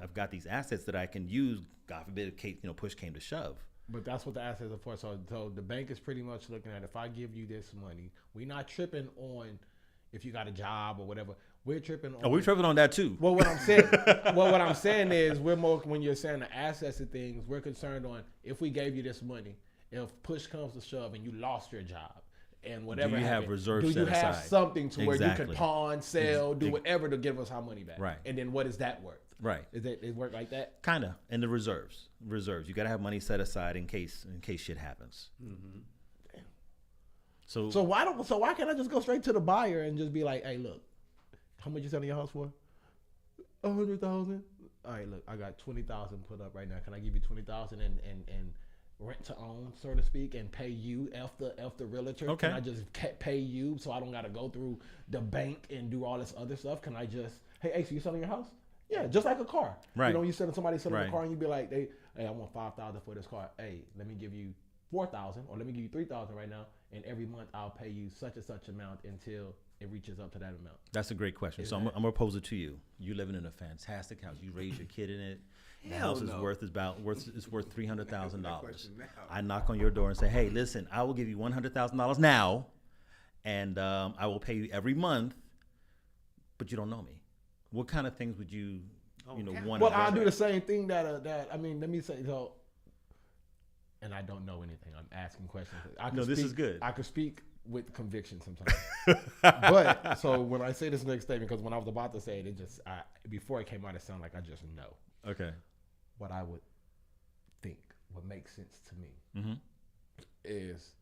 I've got these assets that I can use. God forbid, push came to shove. But that's what the assets are for. So the bank is pretty much looking at, if I give you this money, we're not tripping on if you got a job or whatever. We're tripping on. Oh, we're tripping on that too. Well, what I'm saying is, we're more, when you're saying the assets and things, we're concerned on if we gave you this money, if push comes to shove and you lost your job and whatever, do you have reserves do you set have aside? something to where you Exactly. can pawn, sell, do whatever to give us our money back? Right. And then what is that worth? Right. Is it work like that? Kind of. And the reserves. You got to have money set aside in case shit happens. So why can't I just go straight to the buyer and just be like, hey, look, how much you selling your house for? 100,000. All right, look, I got 20,000 put up right now. Can I give you 20,000 and rent to own, so to speak, and pay you after realtor? Okay. Can I just pay you so I don't got to go through the bank and do all this other stuff? Can I just, hey, so you selling your house? Yeah, just like a car. Right. You selling somebody selling Right. a car and you be like, hey, I want 5,000 for this car. Hey, let me give you 4,000 or let me give you 3,000 right now, and every month I'll pay you such and such amount until it reaches up to that amount. that's a great question. So I'm gonna pose it to you. You living in a fantastic house. You raise your kid in it. The house is worth $300,000. I knock on your door and say, hey, listen, I will give you $100,000 now, and I will pay you every month, but you don't know me. What kind of things would you want? Well, I do the same thing let me say so. And I don't know anything. I'm asking questions. This is good. I could speak with conviction sometimes. But so when I say this next statement, because when I was about to say it, before it came out, it sounded like I just know. Okay. What I would think, what makes sense to me, is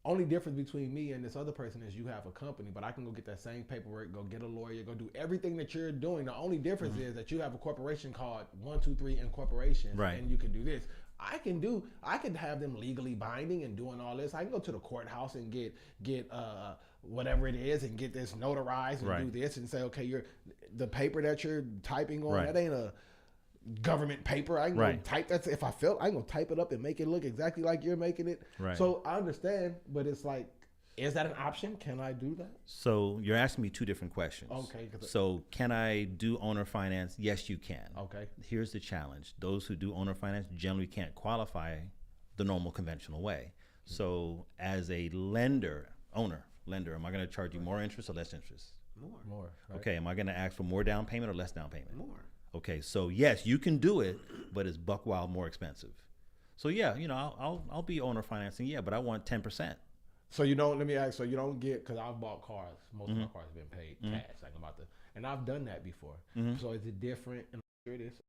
only difference between me and this other person is you have a company, but I can go get that same paperwork, go get a lawyer, go do everything that you're doing. The only difference is that you have a corporation called 123 Incorporation, Right. and you can do this. I can have them legally binding and doing all this. I can go to the courthouse and get whatever it is and get this notarized and Right. do this and say, okay, the paper that you're typing on, Right. that ain't a government paper. I can Right. go type that. If I felt, I can go type it up and make it look exactly like you're making it. Right. So I understand, but it's like, is that an option? Can I do that? So you're asking me two different questions. Okay, 'cause- So can I do owner finance? Yes, you can. Okay. Here's the challenge. Those who do owner finance generally can't qualify the normal conventional way. So as a lender, am I going to charge you more interest or less interest? More. Right? Okay, am I going to ask for more down payment or less down payment? More. Okay, so yes, you can do it, but it's buck wild more expensive. So yeah, I'll be owner financing, yeah, but I want 10%. So you don't. Let me ask. So you don't get, because I've bought cars. Most of my cars have been paid cash. Like I'm about to, and I've done that before. So is it different? And I'm sure it is.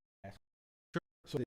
So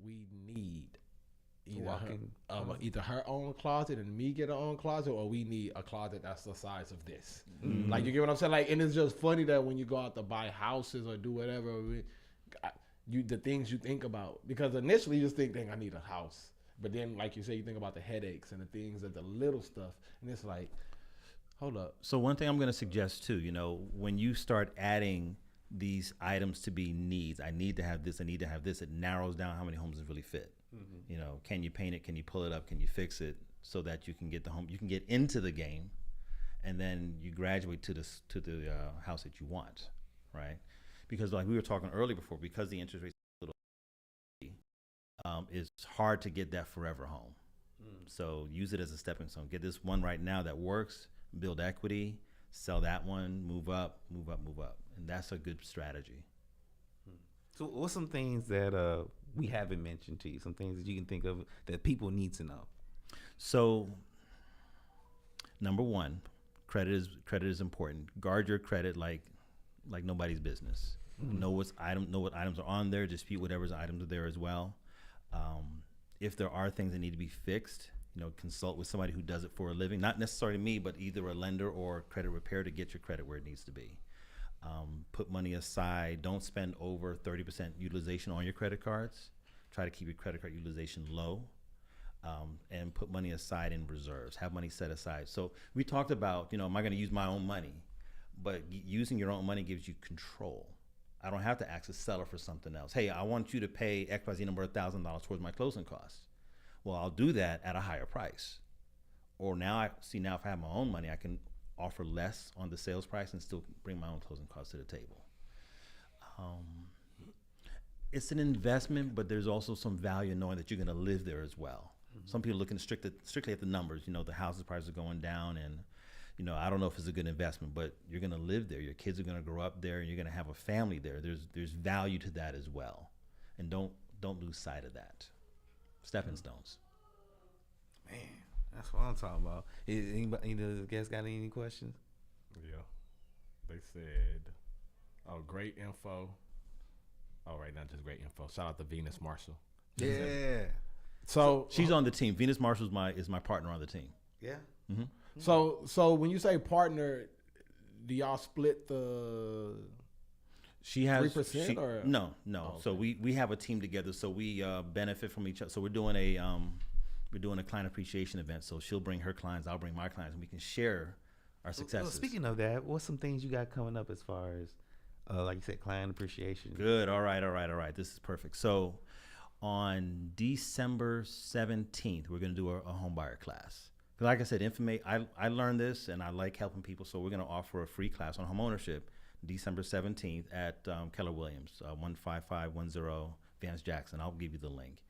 we need Walk-in either her own closet and me get our own closet, or we need a closet that's the size of this. Like, you get what I'm saying? Like, and it's just funny that when you go out to buy houses or do whatever, the things you think about, because initially you just think, dang, I need a house, but then like you say, you think about the headaches and the things and the little stuff, and it's like, hold up. So one thing I'm going to suggest too, when you start adding these items to be needs, I need to have this, I need to have this, it narrows down how many homes really fit. Can you paint it? Can you pull it up? Can you fix it so that you can get the home, you can get into the game, and then you graduate to the house that you want, right? Because like we were talking earlier before, because the interest rate is a little, it's hard to get that forever home, So use it as a stepping stone. Get this one right now that works, build equity, sell that one, move up, move up, move up. And that's a good strategy. So what's some things that we haven't mentioned to you? Some things that you can think of that people need to know. So number one, credit is important. Guard your credit like nobody's business. Know what items are on there. Dispute whatever's items are there as well. If there are things that need to be fixed, consult with somebody who does it for a living. Not necessarily me, but either a lender or credit repair to get your credit where it needs to be. Put money aside. Don't spend over 30% utilization on your credit cards. Try to keep your credit card utilization low. And put money aside in reserves. Have money set aside. So we talked about, am I going to use my own money? But using your own money gives you control. I don't have to ask a seller for something else. Hey, I want you to pay XYZ number of $1,000 towards my closing costs. Well, I'll do that at a higher price. Or now if I have my own money, I can offer less on the sales price and still bring my own closing costs to the table. It's an investment, but there's also some value in knowing that you're going to live there as well. Some people looking strictly at the numbers. The houses prices are going down, and I don't know if it's a good investment, but you're going to live there. Your kids are going to grow up there, and you're going to have a family there. There's value to that as well, and don't lose sight of that. Stepping stones. Man, that's what I'm talking about. Anybody, either of the guests got any questions? Yeah. They said, great info. Oh, right, not just great info. Shout out to Venus Marshall. Yeah. So she's on the team. Venus Marshall is my partner on the team. Yeah. Mm-hmm. So when you say partner, do y'all split the? She has 3% or no. Oh, okay. So we have a team together. So we benefit from each other. So we're doing a client appreciation event. So she'll bring her clients, I'll bring my clients, and we can share our successes. Well, speaking of that, what's some things you got coming up as far as, like you said, client appreciation? Good. All right. This is perfect. So on December 17th, we're going to do a home buyer class. Like I said, I learned this, and I like helping people. So we're going to offer a free class on home ownership December 17th at Keller Williams, 15510 Vance Jackson. I'll give you the link.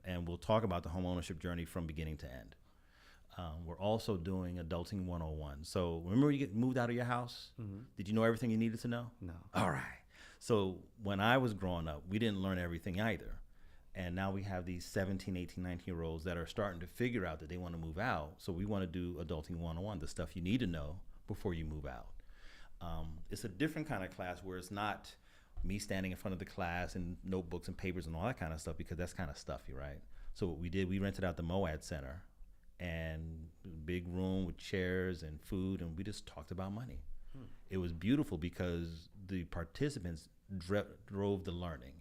And we'll talk about the home ownership journey from beginning to end. We're also doing Adulting 101. So remember when you get moved out of your house? Mm-hmm. Did you know everything you needed to know? No. All right. So when I was growing up, we didn't learn everything either. And now we have these 17, 18, 19-year-olds that are starting to figure out that they want to move out. So we want to do Adulting 101, the stuff you need to know before you move out. It's a different kind of class where it's not me standing in front of the class and notebooks and papers and all that kind of stuff, because that's kind of stuffy, right? So what we did, we rented out the Moad Center, and big room with chairs and food, and we just talked about money. It was beautiful because the participants drove the learning.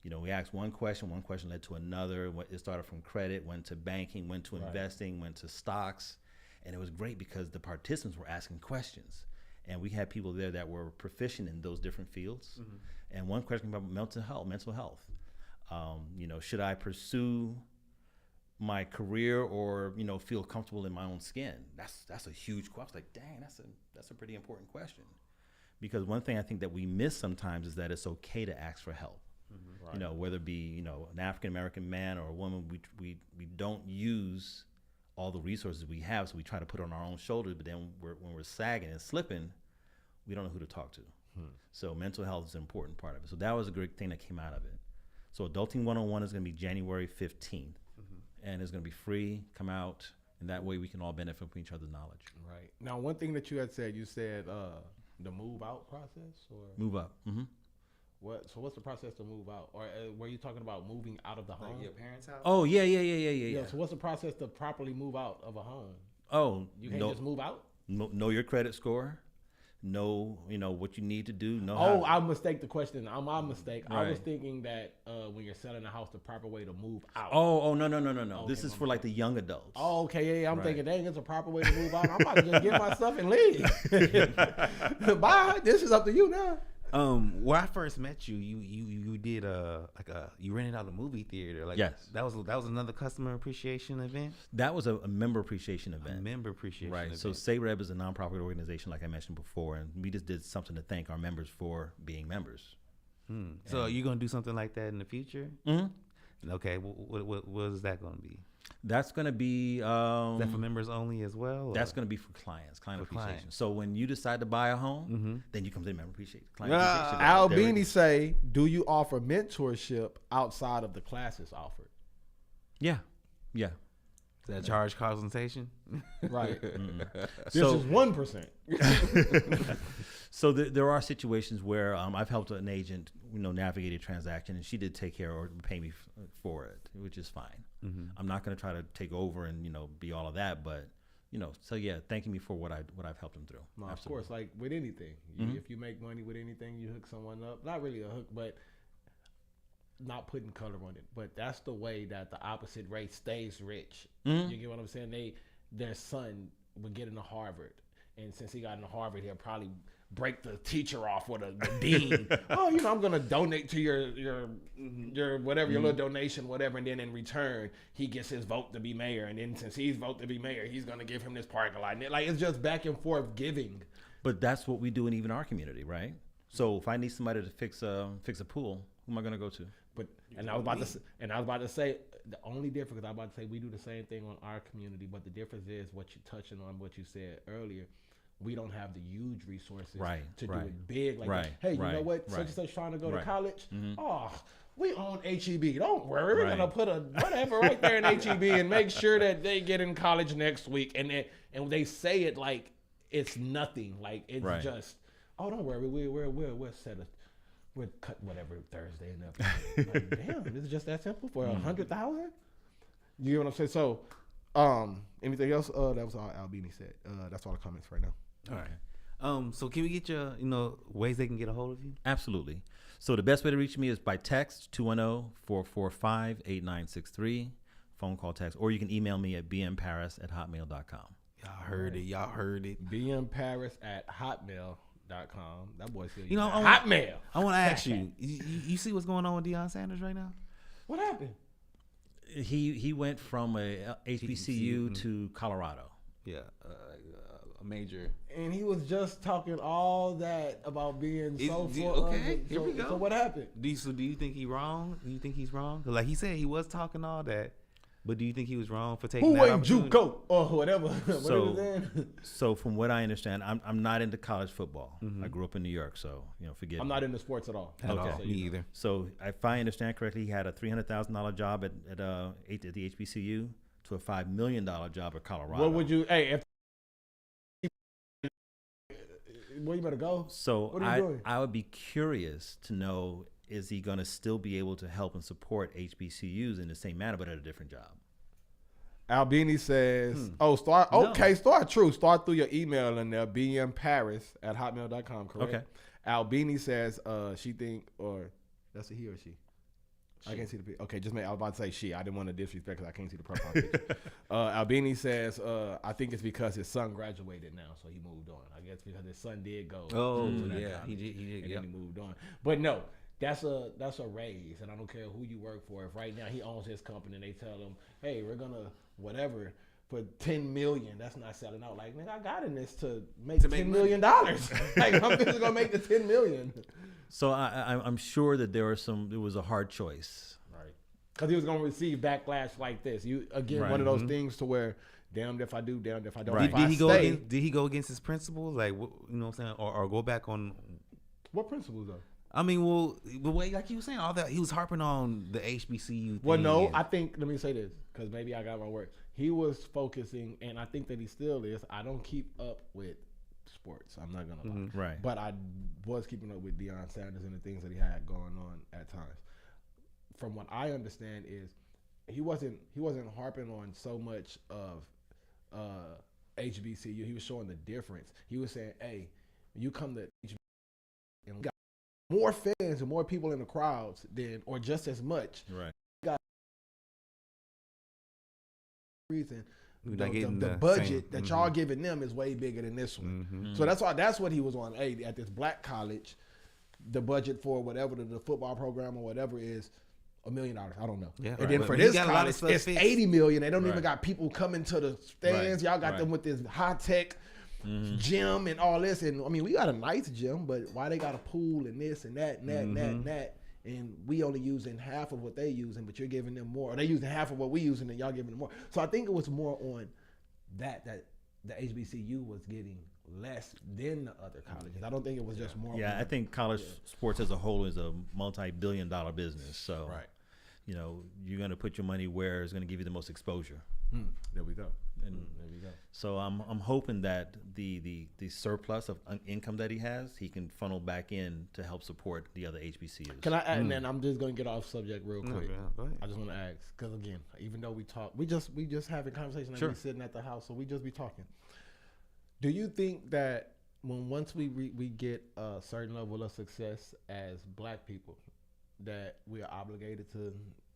We asked one question led to another. It started from credit, went to banking, went to investing, went to stocks. And it was great because the participants were asking questions. And we had people there that were proficient in those different fields. Mm-hmm. And one question about mental health. Should I pursue my career or, feel comfortable in my own skin? That's a huge question. I was like, dang, that's a pretty important question. Because one thing I think that we miss sometimes is that it's okay to ask for help. Mm-hmm. Right. Whether it be, an African-American man or a woman, we don't use all the resources we have, so we try to put it on our own shoulders, but then when we're sagging and slipping, we don't know who to talk to. So mental health is an important part of it. So that was a great thing that came out of it. So Adulting 101 is going to be January 15th, and it's going to be free. Come out, and that way we can all benefit from each other's knowledge. Right. Now, one thing that you said the move out process or move up. Mm-hmm. What's the process to move out? Or were you talking about moving out of the home? Like your parents' house? Oh, yeah. So what's the process to properly move out of a home? Oh, you can't just move out? Know your credit score. Know, what you need to do. I mistake the question. My mistake. Right. I was thinking that when you're selling a house, the proper way to move out. Oh, no. Okay, this is for like the young adults. Oh, okay. Yeah. I'm thinking, dang, it's a proper way to move out. I'm about to just get my stuff and leave. Bye. This is up to you now. Where I first met you, you did you rented out a movie theater. Like, yes, that was another customer appreciation event. That was a member appreciation event. Right. Event. So SAREB is a nonprofit organization, like I mentioned before, and we just did something to thank our members for being members. So are you gonna do something like that in the future? Mm-hmm. Okay. What is that gonna be? That's going to be Is that for members only as well? Or? that's going to be for client For appreciation. clients. So when you decide to buy a home, then you come to the member appreciation. Client Ah. appreciation. Albini say, do you offer mentorship outside of the classes offered? Yeah. Is that charge consultation? Right. This So- is 1%. So there are situations where I've helped an agent, navigate a transaction, and she did take care or pay me for it, which is fine. I'm not going to try to take over and be all of that, but so yeah, thanking me for what I've helped them through. No, of Absolutely. course, like with anything, if you make money with anything, you hook someone up. Not really a hook, but not putting color on it. But that's the way that the opposite race stays rich. You get what I'm saying? Their son would get into Harvard, and since he got into Harvard, he'll probably break the teacher off with the dean. Oh, I'm gonna donate to your whatever, your little donation, whatever, and then in return he gets his vote to be mayor, and then since he's voted to be mayor, he's gonna give him this parking lot. And it's just back and forth giving. But that's what we do in even our community, right? So if I need somebody to fix a pool, who am I going to go to? But I was about to say the only difference. I was about to say we do the same thing on our community, but the difference is what you're touching on, what you said earlier. We don't have the huge resources to do it big. Like, hey, you know what? Such and such trying to go to college. Oh, we own HEB. Don't worry, we're gonna put a whatever right there in HEB and make sure that they get in college next week. And they say it like it's nothing. Like it's just, oh, don't worry, we'll set a. We'll cut whatever Thursday and up. Like, damn, this is just that simple for 100,000. You know what I'm saying? So, anything else? That was all Albini said. That's all the comments right now. All right. So can we get your, ways they can get a hold of you? Absolutely. So the best way to reach me is by text, 210-445-8963, phone call, text, or you can email me at bmparis@hotmail.com. Y'all heard it. bmparis@hotmail.com. That boy said, Hotmail. I want to ask you, you see what's going on with Deion Sanders right now? What happened? He went from a HBCU to Colorado. Yeah, a major. And he was just talking all that about being so okay, here we go. So what happened? Do you think he's wrong? Do you think he's wrong? 'Cause like he said, he was talking all that, but do you think he was wrong for taking that opportunity? JUCO or whatever? So from what I understand, I'm not into college football. I grew up in New York, so forgive me. I'm not into sports at all. At all. So Me either. So if I understand correctly, he had a $300,000 job at the HBCU to a $5 million job at Colorado. What would you? Hey, where you better go? So what are you doing? I would be curious to know, is he going to still be able to help and support HBCUs in the same manner, but at a different job? Albini says, start through your email in there, bmparis@hotmail.com, correct? Okay. Albini says, she think, or that's a he or she? I can't see the picture. Okay, I was about to say she. I didn't want to disrespect because I can't see the profile picture. Albini says, I think it's because his son graduated now, so he moved on. I guess because his son did go. Oh, to that yeah, college, he did. and then he moved on. But no, that's a raise, and I don't care who you work for. If right now he owns his company and they tell him, hey, we're gonna whatever for $10 million, that's not selling out. Like, man, I got in this to make $10 million. Like, I'm just gonna make the $10 million. So I'm sure that it was a hard choice. Right. Because he was going to receive backlash like this. One of those things to where, damned if I do, damned if I don't. Right. Did he go against his principles? Like, you know what I'm saying? Or go back on. What principles, though? I mean, well, the way, like you were saying, all that, he was harping on the HBCU thing. Well, no, I think, let me say this, because maybe I got my words. He was focusing, and I think that he still is. I don't keep up with sports. I'm not gonna lie. Right. But I was keeping up with Deion Sanders and the things that he had going on at times. From what I understand is he wasn't harping on so much of HBCU. He was showing the difference. He was saying, hey, you come to HBCU and we got more fans and more people in the crowds than, or just as much. Right. Reason the budget that y'all giving them is way bigger than this one. So that's what he was on. Hey, at this black college, the budget for whatever the football program or whatever is $1 million. I don't know. Yeah, and then for this college, it's $80 million. They don't even got people coming to the stands. Y'all got them with this high tech gym and all this. And I mean, we got a nice gym, but why they got a pool and this and that and that and that and that. and we only using half of what they using, but you're giving them more. Or they using half of what we using, and y'all giving them more. So I think it was more on that the HBCU was getting less than the other colleges. I don't think it was just more. Yeah, I think college sports as a whole is a multi-billion-dollar business. So, Right. you know, you're going to put your money where it's going to give you the most exposure. There we go. And There we go. so I'm hoping that the surplus of income that he has, he can funnel back in to help support the other HBCUs. Can I add, and then I'm just gonna get off subject real No, quick. yeah, go ahead. I just want to ask, because again, even though we talk, we just having conversation, like Sure. we sitting at the house, so we just be talking. Do you think that once we get a certain level of success as Black people, that we are obligated to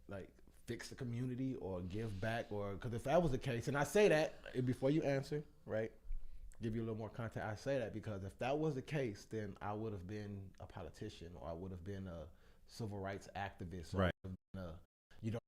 like fix the community or give back, or because if that was the case, and I say that before you answer, right? Give you a little more content. I say that because if that was the case, then I would have been a politician, or I would have been a civil rights activist, or Right. I would have been you know.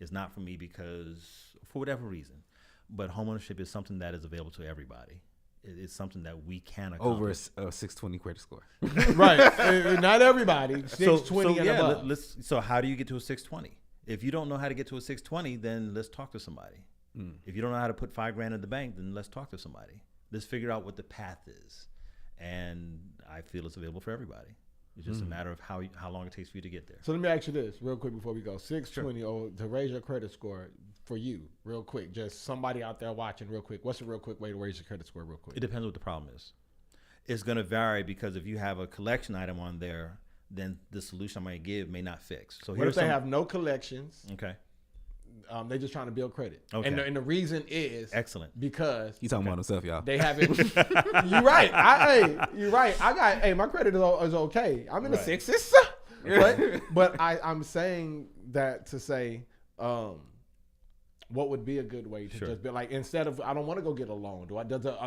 It's not for me because, for whatever reason, but homeownership is something that is available to everybody. It's something that we can accomplish. Over a 620 credit score. Right. Not everybody. 620 and above. So how do you get to a 620? If you don't know how to get to a 620, then let's talk to somebody. If you don't know how to put $5,000 in the bank, then let's talk to somebody. Let's figure out what the path is. And I feel it's available for everybody. It's just a matter of how long it takes for you to get there. So let me ask you this real quick before we go. 620 or to raise your credit score for you, real quick. Just somebody out there watching, real quick. What's a real quick way to raise your credit score, real quick? It depends what the problem is. It's going to vary because if you have a collection item on there, then the solution I might give may not fix. So what if they have no collections? Okay. They're just trying to build credit. Okay. And the reason is Excellent. because He talking about himself, y'all. they haven't. You're right. You're right. My credit is okay. I'm in the Right. sixes. But I'm saying that to say, what would be a good way to Sure. just be like, instead of, I don't want to go get a loan.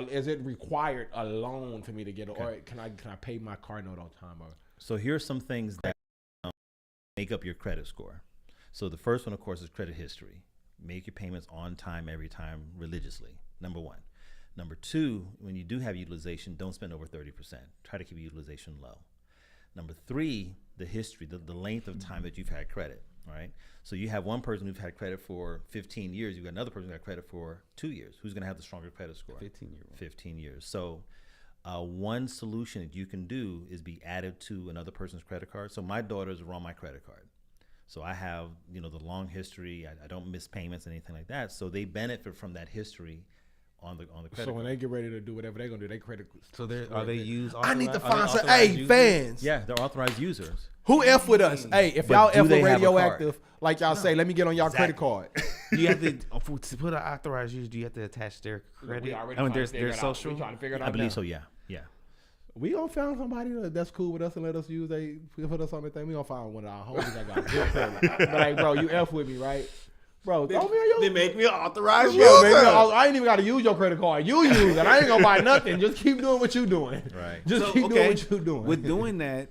Is it required a loan for me to get it, or can I pay my car note on time? Or So here's some things that make up your credit score. So the first one, of course, is credit history. Make your payments on time, every time, religiously. Number one. Number two, when you do have utilization, don't spend over 30%. Try to keep utilization low. Number three, the history, the length of time that you've had credit, right? So you have one person who's had credit for 15 years. You've got another person who got credit for 2 years. Who's going to have the stronger credit score? 15-year-old. 15 years. So one solution that you can do is be added to another person's credit card. So my daughters are on my credit card. So I have, the long history. I don't miss payments, anything like that. So they benefit from that history on the credit so card. when they get ready to do whatever they're gonna do, they credit. So are they used? I need to are they find some. authorized Hey, users? fans. Yeah, they're authorized users. Who F with us? Hey, if But y'all do F they with have a card? Radioactive, like y'all say, let me get on y'all credit card. You have to put an authorized user. Do you have to attach their credit? Their social. We trying to figure it out. I believe now. so, yeah. We gonna find somebody that's cool with us and let us use put us on the thing. We gonna find one of our homies that got good credit. But like, bro, you F with me, right? Bro, throw me on your. They make me an authorized Bro, user. man, I ain't even got to use your credit card. You use it. I ain't gonna buy nothing. Just keep doing what you doing. Right. Just So, keep doing okay, what you doing. With doing that,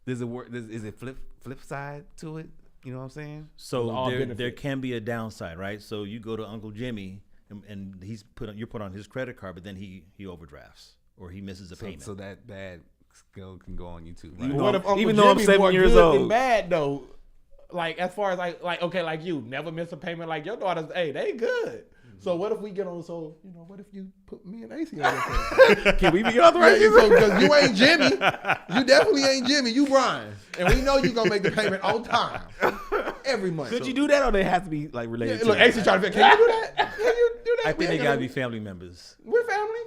does it work? Is it flip side to it? You know what I'm saying? So all there benefit. can be a downside, right? So you go to Uncle Jimmy and you're put on his credit card, but then he overdrafts or he misses a payment. So that bad skill can go on you too. But what if Uncle Even though I'm Jimmy 7 more years good than old. bad though? Like as far as like okay, like you never miss a payment. Like your daughters, hey, they good. So what if we get on? So what if you put me and AC on your credit card? Can we be authorized? Because you ain't Jimmy. You definitely ain't Jimmy. You Brian. And we know you going to make the payment on time. Every month. Could you do that, or they have to be like related? Look, to AC trying to figure, can you do that? Can you do that? I think they gotta be family members. We're family.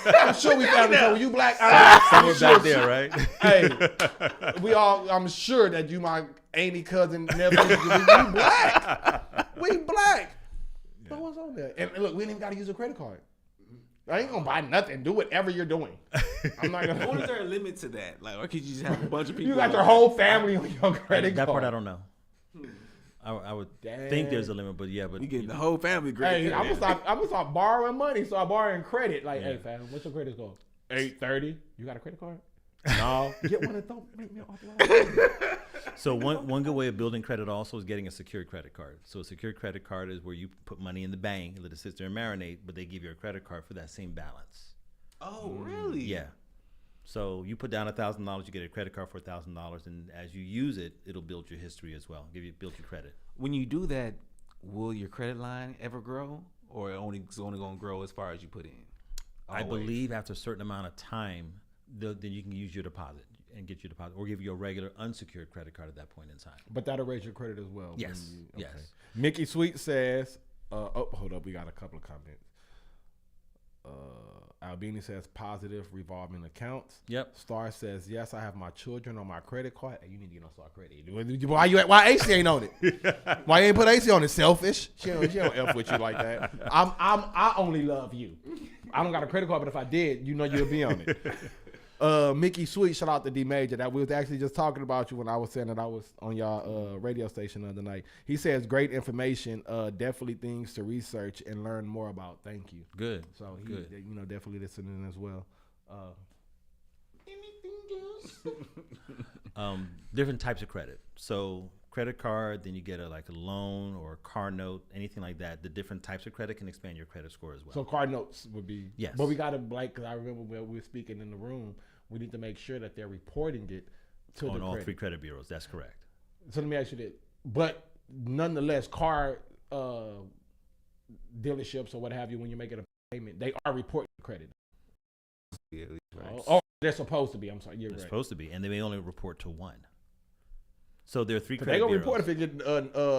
I'm sure we family. So when you black, Somewhere back there, right? Hey, I'm sure that you my auntie, cousin, nephew. We black. We black. So what's on there? And look, we ain't even got to use a credit card. I ain't gonna buy nothing. Do whatever you're doing. I'm not gonna. What is there a limit to that? Like, or could you just have a bunch of people? You got your whole family on your credit That card. part I don't know. I would think there's a limit, but yeah, but You getting the whole family great. Hey, I'm gonna start borrowing money. So I'm borrowing credit. Like, hey, fam, what's your credit score? 830. You got a credit card? No. Get one and don't make me authorized. So one good way of building credit also is getting a secured credit card. So a secured credit card is where you put money in the bank, let it sit there and marinate, but they give you a credit card for that same balance. Oh, really? Yeah. So you put down $1,000, you get a credit card for $1,000, and as you use it, it'll build your history as well, build your credit. When you do that, will your credit line ever grow, or it's only going to grow as far as you put in? I Always. believe after a certain amount of time, then you can use your deposit and get your deposit, or give you a regular unsecured credit card at that point in time. But that'll raise your credit as well. Yes. when Yes. Mickey Sweet says, hold up, we got a couple of comments. Albini says positive revolving accounts. Yep. Star says, yes, I have my children on my credit card. Hey, you need to get on Star Credit. Why AC ain't on it? Why you ain't put AC on it? Selfish. She don't F with you like that. I only love you. I don't got a credit card, but if I did, you know you'll be on it. Mickey Sweet, shout out to D Major. That we was actually just talking about you when I was saying that I was on y'all radio station the other night. He says great information, definitely things to research and learn more about. Thank you. Good. So he, Good. definitely listening as well. Anything else? Different types of credit. So credit card, then you get a loan or a car note, anything like that. The different types of credit can expand your credit score as well. So card notes would be Yes. But we got to because I remember when we were speaking in the room, we need to make sure that they're reporting it to on the all credit. 3 credit bureaus, that's correct. So let me ask you this. But nonetheless, car dealerships or what have you, when you're making a payment, they are reporting credit. Yeah, right. Oh, they're supposed to be. I'm sorry. You're They're right. supposed to be, and they may only report to 1. So there are 3 They're credit going to bureaus. report if it get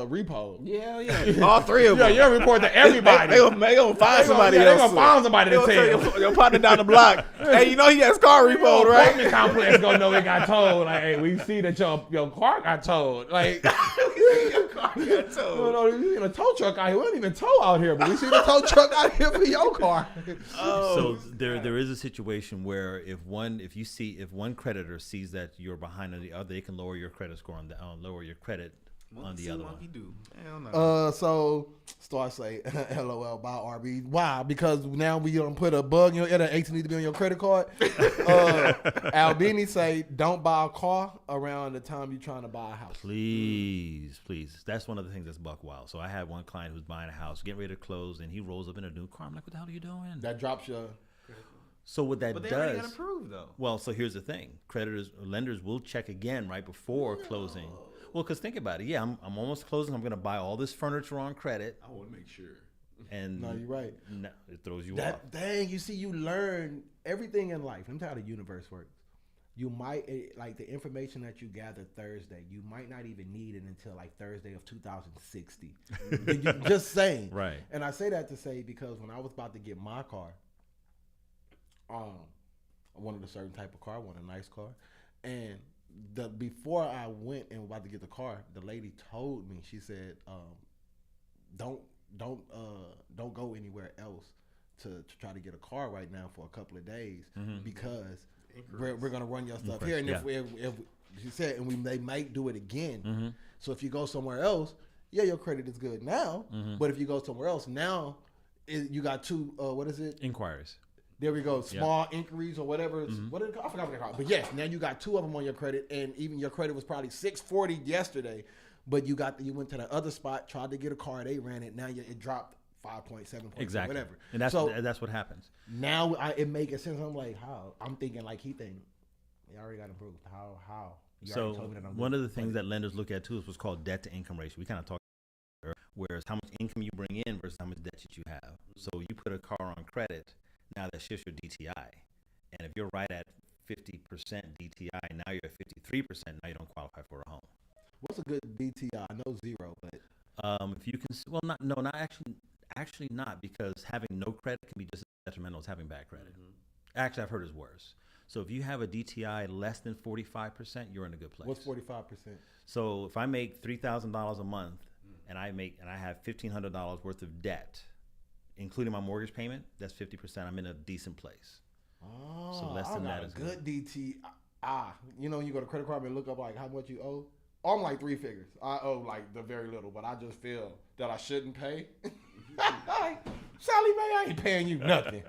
repo. Yeah. All three of Yeah, them. you're report to everybody. They gonna find somebody They're else. going to find somebody to tell. Your partner down the block. Hey, you know he has car repo, right? Apartment complex gonna know it got towed. Like, hey, we see that your car got towed. Like, Your car got towed. No, you in a tow truck out here. We don't even tow out here, but we see the tow truck out here for your car. So there is a situation where if one creditor sees that you're behind on the other, they can lower your credit score lower your credit on the other one. Do. Hell no. So Star say, LOL, buy RB. Why? Because now we don't put a bug in your ear that 18 need to be on your credit card. Albini say, don't buy a car around the time you're trying to buy a house. Please. That's one of the things that's buck wild. So I had one client who was buying a house, getting ready to close, and he rolls up in a new car. I'm like, what the hell are you doing? That drops your. So what that But they does, already got approved though. well, so here's the thing: lenders will check again right before closing. Well, because think about it. Yeah, I'm almost closing. I'm going to buy all this furniture on credit, I want to make sure. and No, you're right. no, it throws you off. That dang, you see, you learn everything in life. Let me tell you how the universe works. You might like the information that you gather Thursday. You might not even need it until like Thursday of 2060. Just saying, Right. And I say that to say because when I was about to get my car, I wanted a certain type of car, I wanted a nice car, and before I went and was about to get the car, the lady told me, she said, don't go anywhere else to try to get a car right now for a couple of days because we're gonna run your stuff here, and if she said, and they might do it again. So if you go somewhere else, yeah, your credit is good now, but if you go somewhere else now, you got two what is it? Inquiries. There we go. Small inquiries or whatever. What is it called? I forgot what they're called. But yes, now you got two of them on your credit, and even your credit was probably 640 yesterday, but you went to the other spot, tried to get a car, they ran it. Now it dropped 5 points, 7 points, Exactly. whatever. And that's what happens. Now it makes sense. I'm like, how? I'm thinking like he think, I already got improved. How? You already So told me that I'm one good. of the things that lenders look at too is what's called debt to income ratio. We kind of talked about it earlier, whereas how much income you bring in versus how much debt that you have. So you put a car on credit, now that shifts your DTI. And if you're right at 50% DTI, now you're at 53%, now you don't qualify for a home. What's a good DTI? I know 0, but If you can, actually not, because having no credit can be just as detrimental as having bad credit. Actually, I've heard it's worse. So if you have a DTI less than 45%, you're in a good place. what's 45%? So if I make $3,000 a month and I have $1,500 worth of debt, including my mortgage payment, that's 50%. I'm in a decent place. Oh, So less than I got that a is good DTI. You know, you go to credit card and look up like how much you owe. I'm like 3 figures. I owe like the very little, but I just feel that I shouldn't pay. Sally Mae, I ain't paying you nothing.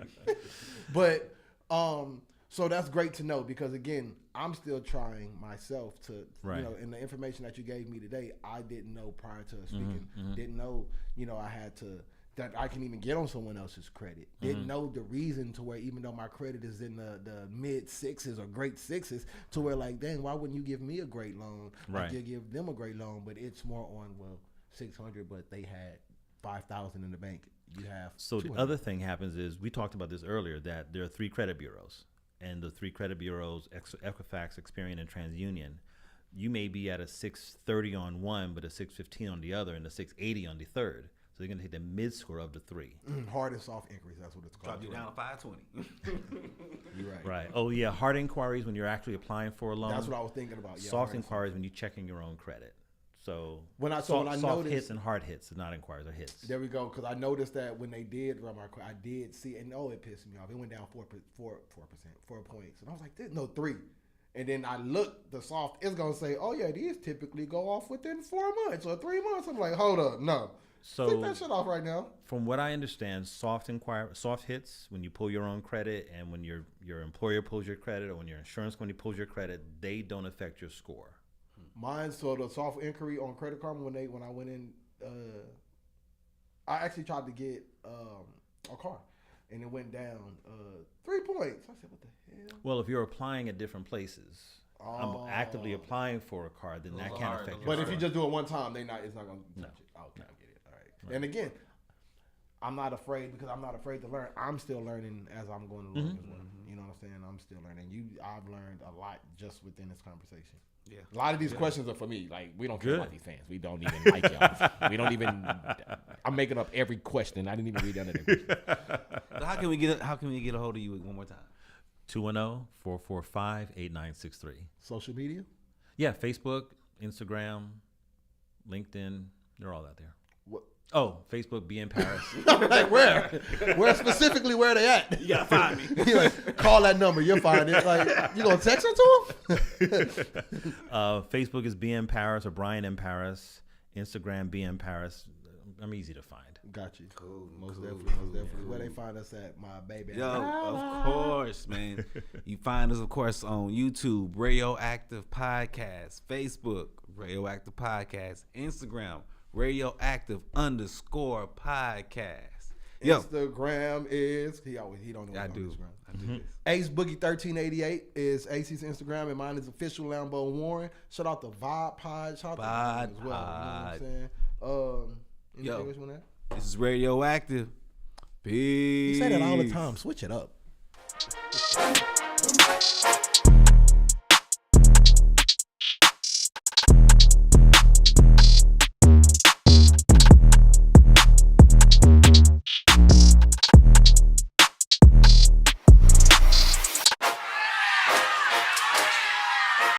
But so that's great to know because again, I'm still trying myself to, Right. you know, and the information that you gave me today, I didn't know prior to speaking. Didn't know, you know, I had to. That I can even get on someone else's credit. Didn't know the reason to where even though my credit is in the mid 6s or great 6s, to where like, dang, why wouldn't you give me a great loan? Right. Like you give them a great loan, but it's more on 600, but they had 5,000 in the bank. You have So the 200. other thing happens is, we talked about this earlier, that there are 3 credit bureaus. And the 3 credit bureaus, Equifax, Experian, and TransUnion, you may be at a 630 on one, but a 615 on the other, and a 680 on the third. So you're going to take the mid score of the 3. Hard and soft inquiries, that's what it's called. Drop you down to 520. You're right. Right. Oh, yeah. Hard inquiries when you're actually applying for a loan. That's what I was thinking about. Yeah, Soft hard and inquiries when you're checking your own credit. So When I soft noticed- hits and hard hits, not inquiries, are hits. There we go. Because I noticed that when they did run my credit, I did see, and it pissed me off. It went down 4 points, and I was like, "No, 3." And then I looked, the soft is gonna say, "Oh yeah, these typically go off within 4 months or 3 months." I'm like, "Hold up, no." So Take that shit off right now. from what I understand, soft hits when you pull your own credit, and when your employer pulls your credit, or when your insurance company pulls your credit, they don't affect your score. Mine, so the soft inquiry on Credit Karma when I went in, I actually tried to get a car, and it went down 3 points. I said, "What the hell?" Well, if you're applying at different places, Oh. I'm actively applying for a car, then that Those can't are affect hard. your But if score. you just do it one time, it's not gonna No. touch it. Okay, I get it. All right. And again, I'm not afraid because I'm not afraid to learn. I'm still learning as I'm going along as well. You know what I'm saying? I'm still learning. I've learned a lot just within this conversation. Yeah. A lot of these questions are for me. Like, we don't care Good. about these fans. We don't even like y'all. We don't even. I'm making up every question. I didn't even read down the So how can we get a hold of you one more time? 210-445-8963. social media. Yeah, Facebook, Instagram, LinkedIn, they're all out there. What? Oh, Facebook, Be in Paris. Like where? Where specifically where they at? You gotta find me. You like, call that number, you'll find it. Like you gonna text it to him? Facebook is Be in Paris or Brian in Paris. Instagram, Be in Paris. I'm easy to find. Got you. Cool, Most cool, definitely, most cool, definitely. Where they cool. find us at, my baby. Yo, of course, man. You find us, of course, on YouTube, Radioactive Podcast, Facebook, Radioactive Podcast, Instagram, Radioactive_podcast. Yo, Instagram is he don't know. I on do. Instagram. I do this. Ace Boogie 1388 is AC's Instagram, and mine is official Lambo Warren. Shout out to Vibe Pod. Shout out to Vibe as well. You know what I'm Pod. saying? Anything Yo. else you want to add? This is Radioactive. Peace. You say that all the time. Switch it up.